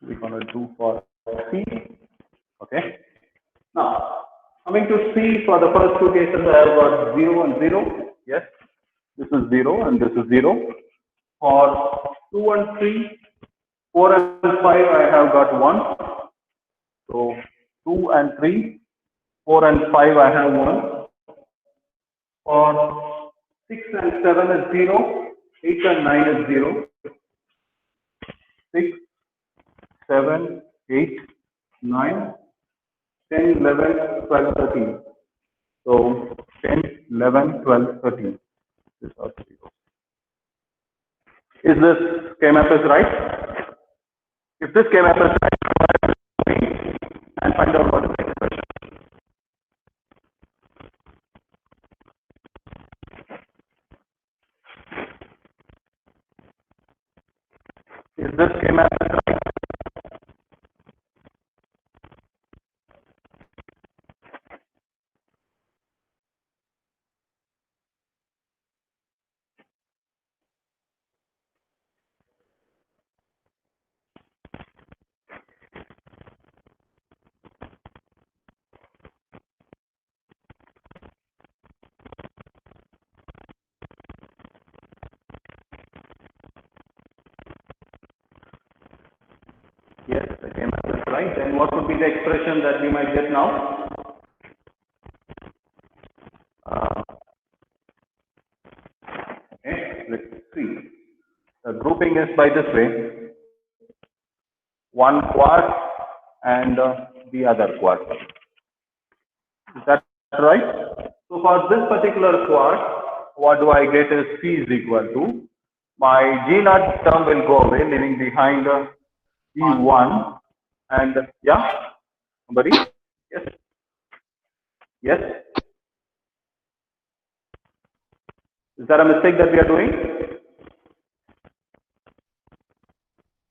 We're going to do for C. Okay. Now, coming to C, for the first two cases, I have got 0 and 0. Yes. is 0 and this is 0. For 2 and 3, 4 and 5, I have got 1. So 2 and 3, 4 and 5, I have 1. For 6 and 7 is 0, 8 and 9 is 0. 6, 7, 8, 9, 10, 11, 12, 13. So 10, 11, 12, 13. This are 0. Is this K-map is right? If this K-map is right, and find out what is the expression. Is this K-map is right? Yes, the K-map is right. Then what would be the expression that we might get now? Okay, let's see. The grouping is by this way. One quart and the other quart. Is that right? So for this particular quart, what do I get is C is equal to, my G naught term will go away, leaving behind G1 and yeah, somebody? Yes. Yes. Is that a mistake that we are doing?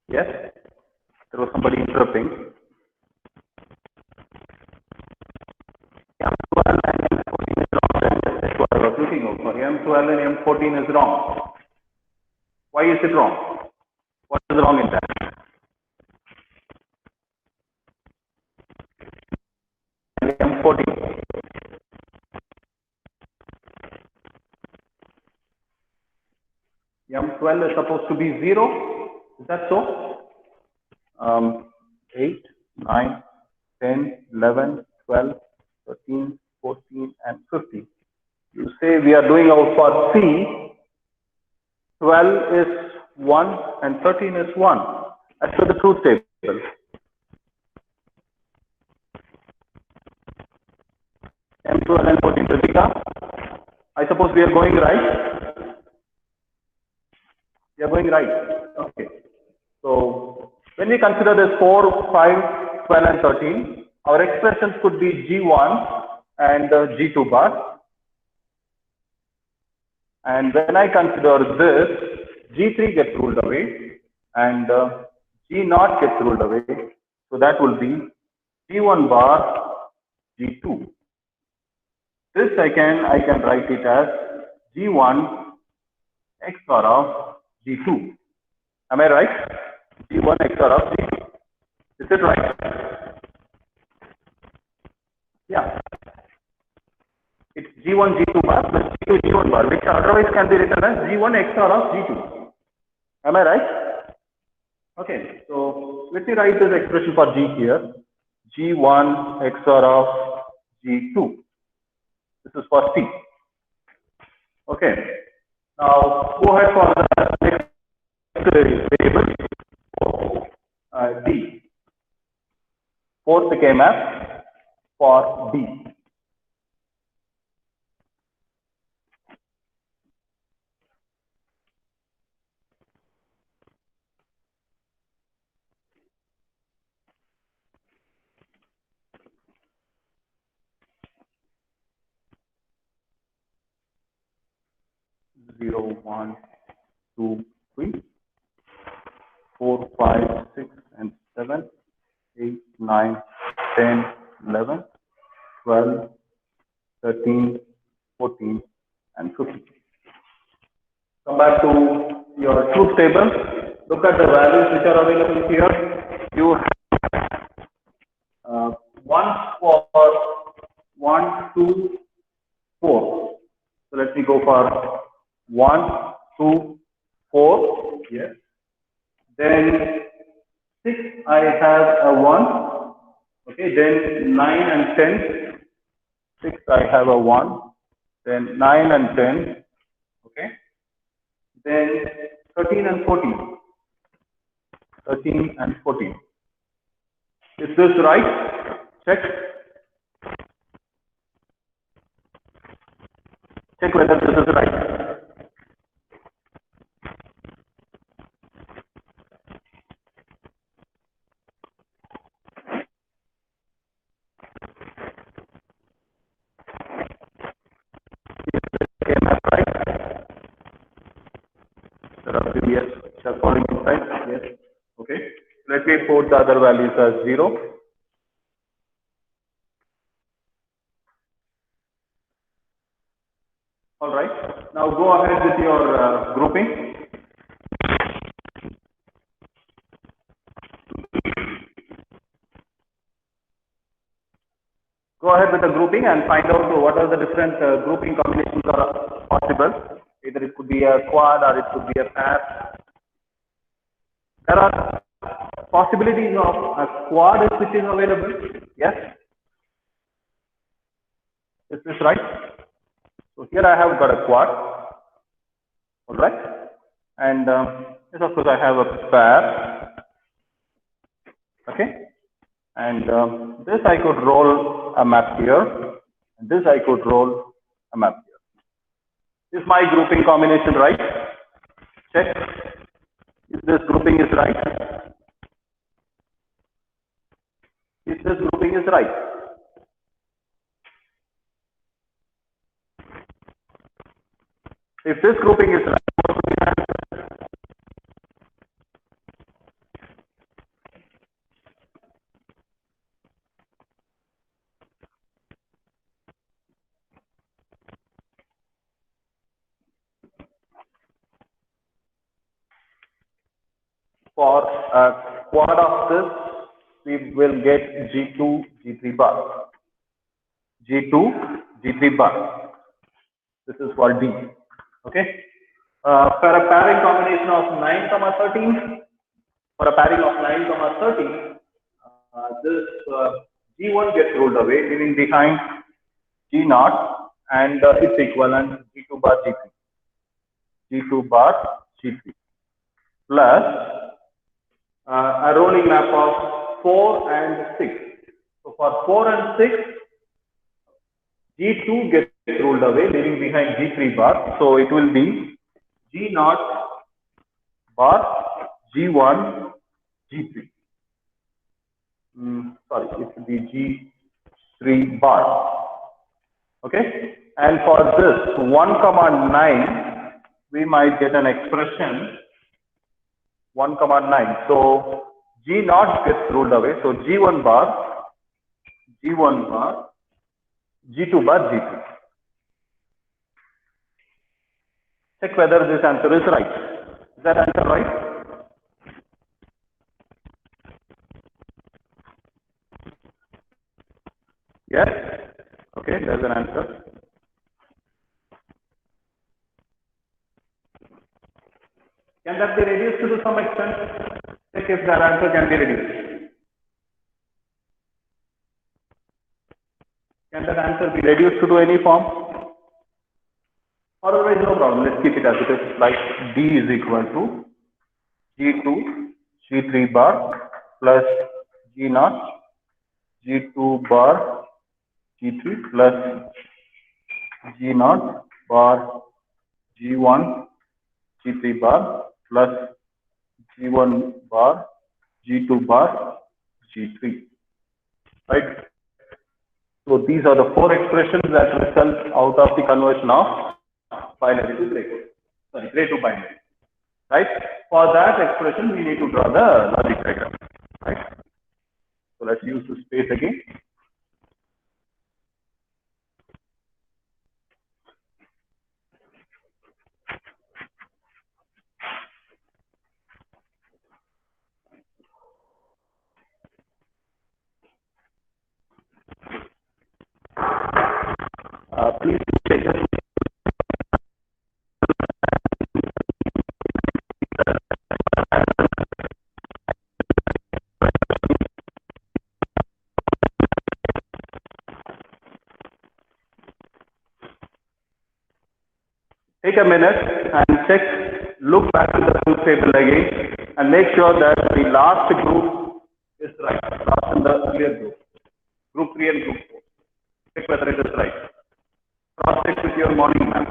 Yes. There was somebody interrupting. M12 and M14 is wrong. That's what I was looking over. M12 and M14 is wrong. Why is it wrong? What is wrong in that? M14. M12 is supposed to be 0. Is that so? 8, 9, 10, 11, 12, 13, 14, and 15. You say we are doing out for C. 12 is 1 and 13 is 1 as per the truth table. M12 and 14, Ritika. I suppose we are going right. We are going right. Okay. So when we consider this 4, 5, 12, and 13, our expressions could be G1 and G2 bar. And when I consider this, G3 gets ruled away and G0 gets ruled away. So that will be G1 bar, G2. This I can write it as G1 XOR of G2. Am I right? G1 XOR of G2. Is it right? Yeah. It's G1 G2 bar plus G2 G1 bar, which otherwise can be written as G1 XOR of G2. Am I right? Okay. So let me write this expression for G here. G1 XOR of G2. This is for C. Okay. Now go ahead for the next variable. D. Fourth K-map for D. Zero, 1, 2, 3, 4, 5, 6, and 7, 8, 9, 10, 11, 12, 13, 14, and 15. Come back to your truth table. Look at the values which are available here. You have 1 for 1, 2, 4. So let me go for 1, 2, 4. Yes. Then 6, I have a 1. Okay. Then 9 and 10. 6, I have a 1. Then 9 and 10. Okay. Then 13 and 14. 13 and 14. Is this right? Check. Check whether this is right. Am I right? There are few yes, which are falling inside. Yes. Okay. Let me put the other values as 0. All right. Now go ahead with your grouping. Go ahead with the grouping and find out what are the different grouping combinations are possible. Either it could be a quad or it could be a pair. There are possibilities of a quad which is available. Yes. Is this right? So here I have got a quad. All right. And yes, of course, I have a pair. Okay. And this I could roll a map here. And this I could roll a map here. Is my grouping combination right? Check. If this grouping is right. If this grouping is right. If this grouping is right. For a quad of this, we will get G2, G3 bar. G2, G3 bar. This is for D. Okay. For a pairing combination of 9, 13, for a pairing of 9, 13, this G1 gets rolled away, leaving behind G0 and its equivalent G2 bar G3. G2 bar G3 plus a rolling map of 4 and 6. So for 4 and 6, G2 gets rolled away, leaving behind G3 bar. So it will be G0 bar G1 G3. Sorry, it will be G3 bar. Okay. And for this 1, 9, we might get an expression 1, 9. So G0 gets rolled away. So G1 bar, G1 bar, G2 bar, G3. Check whether this answer is right. Is that answer right? Yes? Okay, there's an answer. Can that be reduced to some extent? Check if that answer can be reduced. Can that answer be reduced to any form? Otherwise, no problem. Let's keep it as it is. Like D is equal to G2, G3 bar plus G0, G2 bar, G3 plus G0 bar, G1, G3 bar plus G1 bar, G2 bar, G3. Right? So these are the 4 expressions that result out of the conversion of binary to gray code. Sorry, gray to binary. Right? For that expression, we need to draw the logic diagram. Right? So let's use the space again. Please take a a minute and check, look back to the truth table again and make sure that the last group is right, last in the clear group, group 3 and group 4. Check whether it is right. Cross check with your morning map.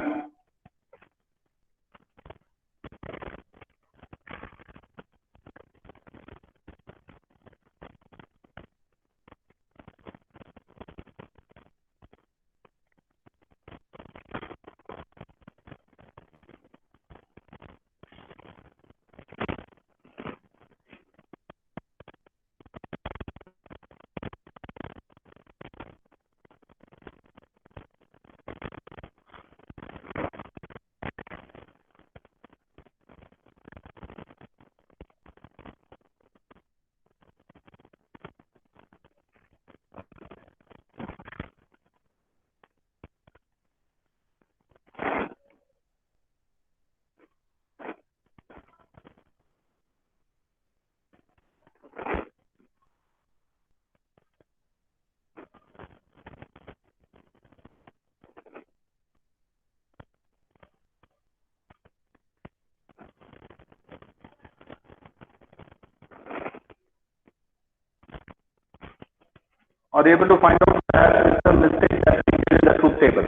Are able to find out where is the mistake that is in the truth table?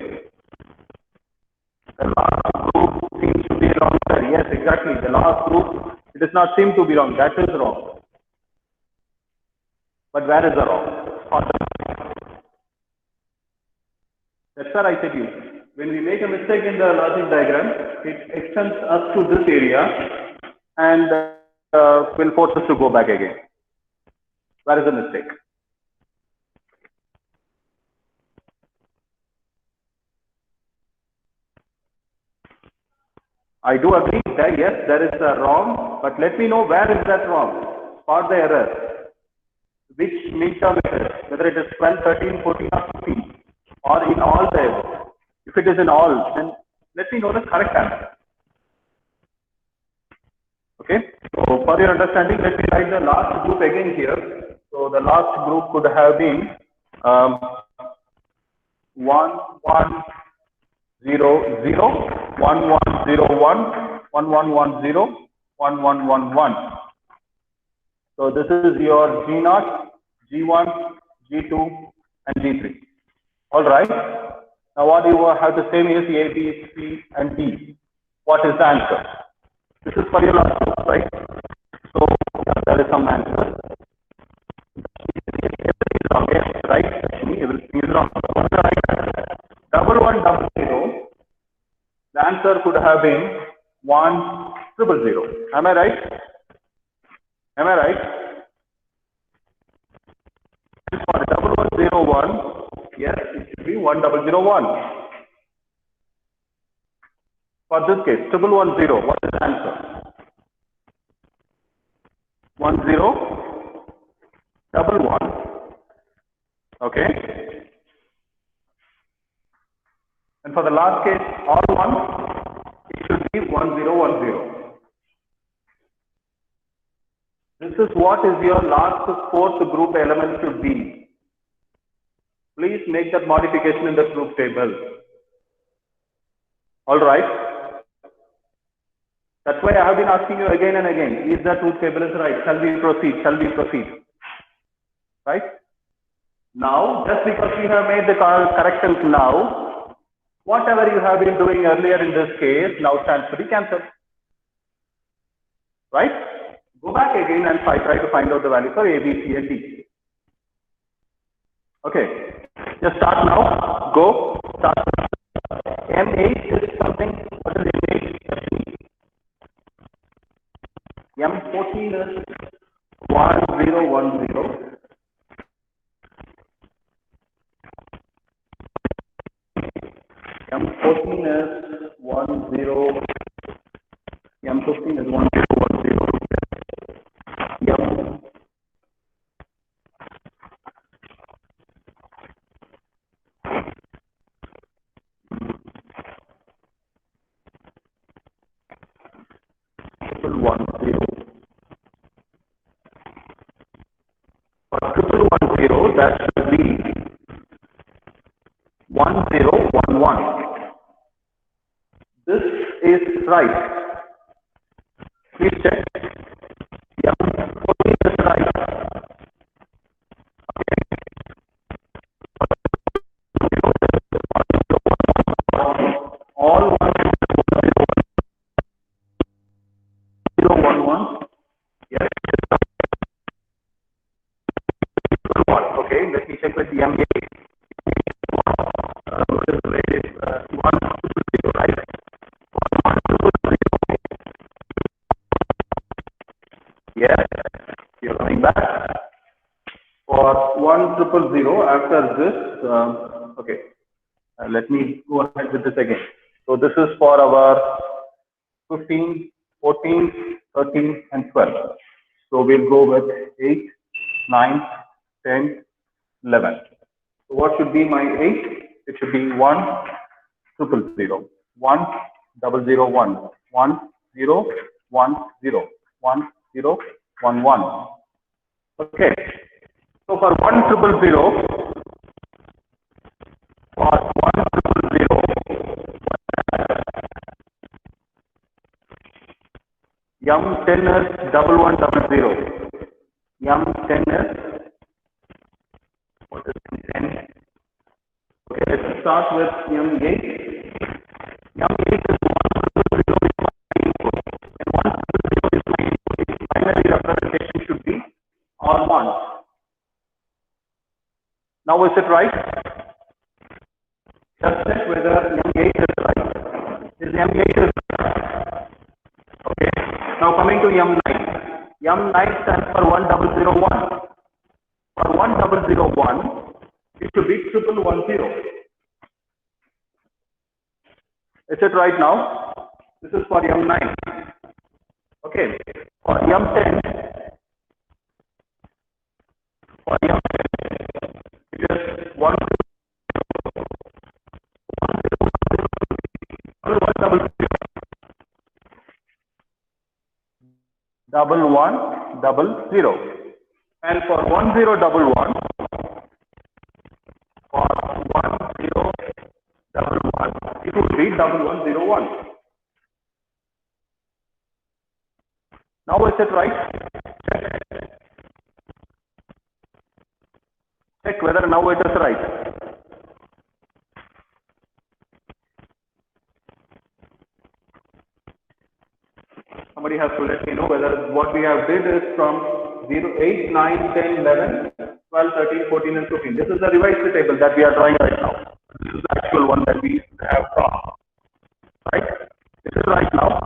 The last group seems to be wrong, sir. Yes, exactly. The last group, it does not seem to be wrong. That is wrong. But where is the wrong? That's what I said to you. When we make a mistake in the logic diagram, it extends us to this area and will force us to go back again. Where is the mistake? I do agree that yes, there is a wrong, but let me know where is that wrong. Spot the error. Which midterm it is, whether it is 12, 13, 14 or 15, or in all the errors. If it is in all, then let me know the correct answer. Okay, so for your understanding, let me write the last group again here. So the last group could have been 1, 1, 0, 0, 1, 1, 0, 1, 1, 1, 1, 0, 1, 1, 1, 1. So this is your G0, G1, G2, and G3. All right. Now what you have to say is A, B, C, and D. What is the answer? This is for your last group, right? So there is some answer. Everything is wrong, right? Everything is wrong. What's the right answer? 1100. The answer could have been 1000. Am I right? Am I right? And for 1101, yes, it should be 1001. For this case, 1110, what is the answer? 1011. Okay. And for the last case, all one, it should be 1010. This is what is your last fourth group element should be. Please make that modification in the group table. All right. That's why I have been asking you again and again, is the truth table is right? Shall we proceed? Shall we proceed? Right? Now, just because we have made the corrections now, whatever you have been doing earlier in this case now stands to be cancelled. Right? Go back again and try to find out the value for A, B, C, and D. Okay. Just start now. Go. Start. M8 is something. What is M8? M14 is 1010. M14 is 10. M15 is 1010. M. Triple 10. For 1010, that should be 1011. This is right. Please check. M14 is right. All 011. Yes. Okay, let me check with the M8. Right. Yes, you're coming back. For 1000 after this, okay, let me go ahead with this again. So this is for our 15, 14, 13, and 12. So we'll go with 8, 9, 10, 11. So what should be my 8? It should be 1,000, 1,001, 1,010, 1,011. Okay. So for 1,000, M10 is 1100. M10 is, what is M10? Okay, let's start with M8. M8 is 100 and 100 is my input. Its binary representation should be all ones. Now is it right? Just check whether M8 is right. Is M8 is right? Okay. Now coming to M9. M9 stands for 1001. For 1001, it should be 1110. Is it right now? This is for M9. Okay. For M10, it is 1100. And for 1011, it would be 1101. Now is it right? Check whether now it is right. Somebody has to let me know whether what we have did is from 0, 8, 9, 10, 11, 12, 13, 14, and 15. This is the revised table that we are drawing right now. This is the actual one that we have drawn. Right? This is right now.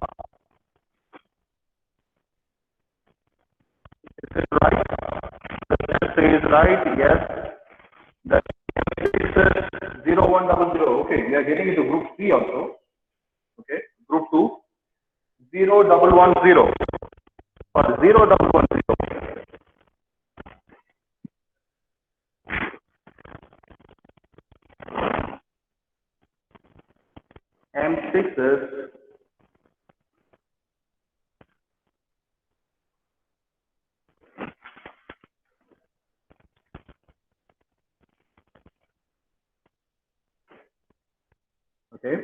Is it right? The essay is right, yes. The essay says 0100. Okay, we are getting into group 3 also. Okay, group 2, 0110. For 0110. M6 is okay.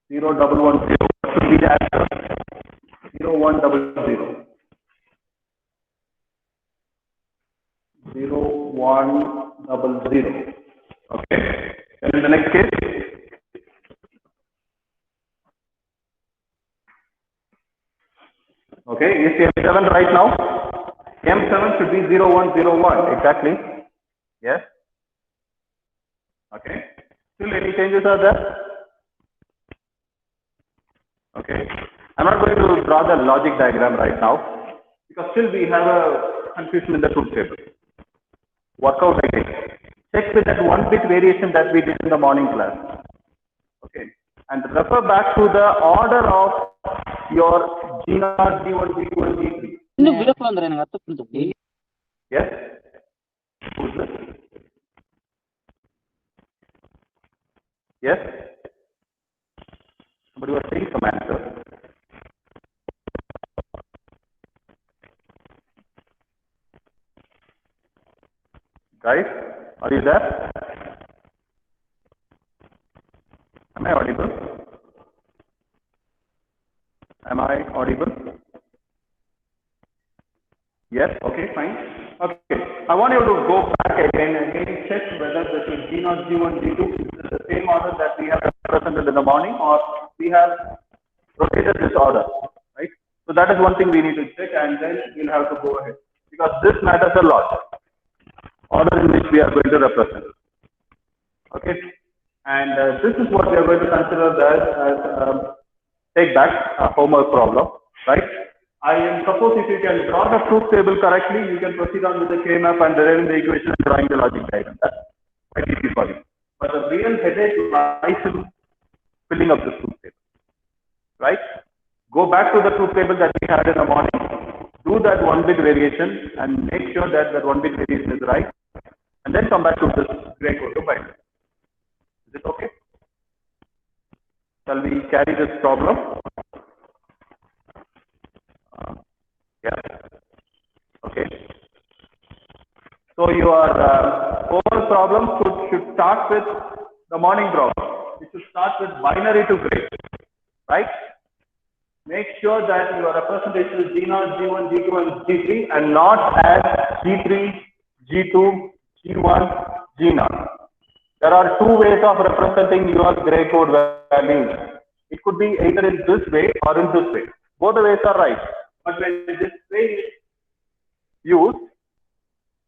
0110 should be the answer. 0100. 0100. Okay. And in the next case, okay, is M7 right now? M7 should be 0101. Exactly. Yes. Okay. Still any changes are there? Okay. I'm not going to draw the logic diagram right now because still we have a confusion in the truth table. Work out again. Check with that one bit variation that we did in the morning class. Okay. And refer back to the order of your G0, G1, G2, and G3. Yes? Who's this? Yes? Somebody was saying some answer. Guys, are you there? Am I audible? Am I audible? Yes, okay, fine. Okay, I want you to go back again and check whether this is G0, G1, G2. Is this the same order that we have represented in the morning, or we have rotated this order, right? So that is one thing we need to check, and then we'll have to go ahead, because this matters a lot, order in which we are going to represent. Okay, and this is what we are going to consider as take back a homework problem, right? I am suppose if you can draw the truth table correctly, you can proceed on with the KMF and deriving the equation and drawing the logic diagram. That's quite easy for you. But the real headache lies in filling up the truth table, right? Go back to the truth table that we had in the morning, do that one bit variation and make sure that that one bit variation is right, and then come back to this gray code to find it. Is it okay? Shall we carry this problem? Yeah. Okay. So your overall problem should start with the morning problem. It should start with binary to gray, right? Make sure that your representation is G0, G1, G2, and G3, and not as G3, G2, G1, G0. There are two ways of representing your gray code values. It could be either in this way or in this way. Both the ways are right. But when this way is used,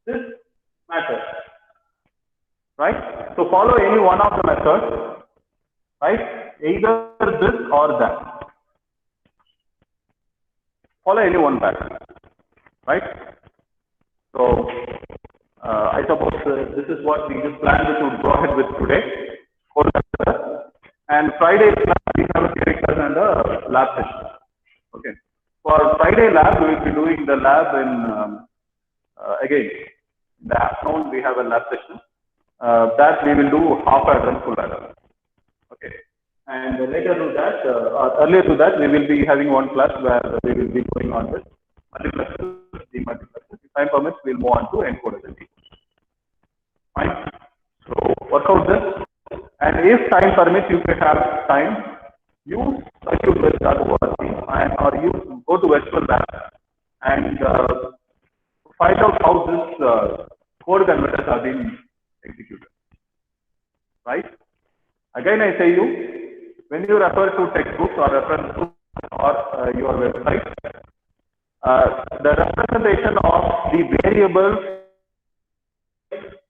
this matters, right? So follow any one of the methods, right? Either this or that. Follow any one pattern, right? So I suppose this is what we just planned to go ahead with today. And Friday we have a theory class and a lab session. Okay. For Friday lab, we will be doing the lab in again in the afternoon. We have a lab session that we will do half adder and full adder. Okay. And later to that, earlier to that, we will be having one class where we will be going on with multiplexes, demultiplexes. If time permits, we'll move on to encoders and decoders. Fine. So work out this, and if time permits, you can have time, use circuitwest.org and or use go to Virtual Lab and find out how this code converters are being executed. Right? Again, I say you, when you refer to textbooks or reference books or your website, the representation of the variables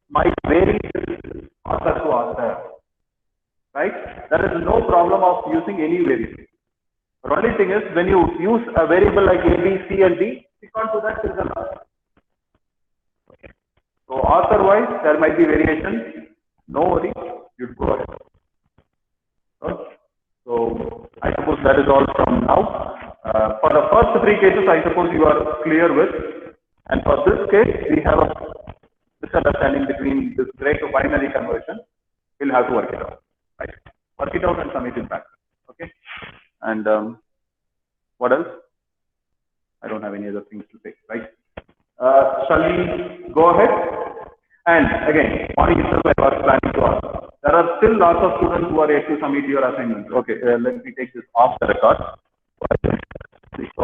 might vary author to author, right? There is no problem of using any variable. The only thing is when you use a variable like A, B, C, and D, stick on to that is enough. Okay. So author-wise, there might be variation. No worries, you go ahead. Okay. So I suppose that is all from now. For the first three cases, I suppose you are clear with. And for this case, we have a misunderstanding between this gray to binary conversion. We'll have to work it out. Right? Work it out and submit it back. Okay. And what else? I don't have any other things to say. Right? Shall we go ahead? And again, morning itself I was planning to ask. There are still lots of students who are yet to submit your assignments. Okay, let me take this off the record. So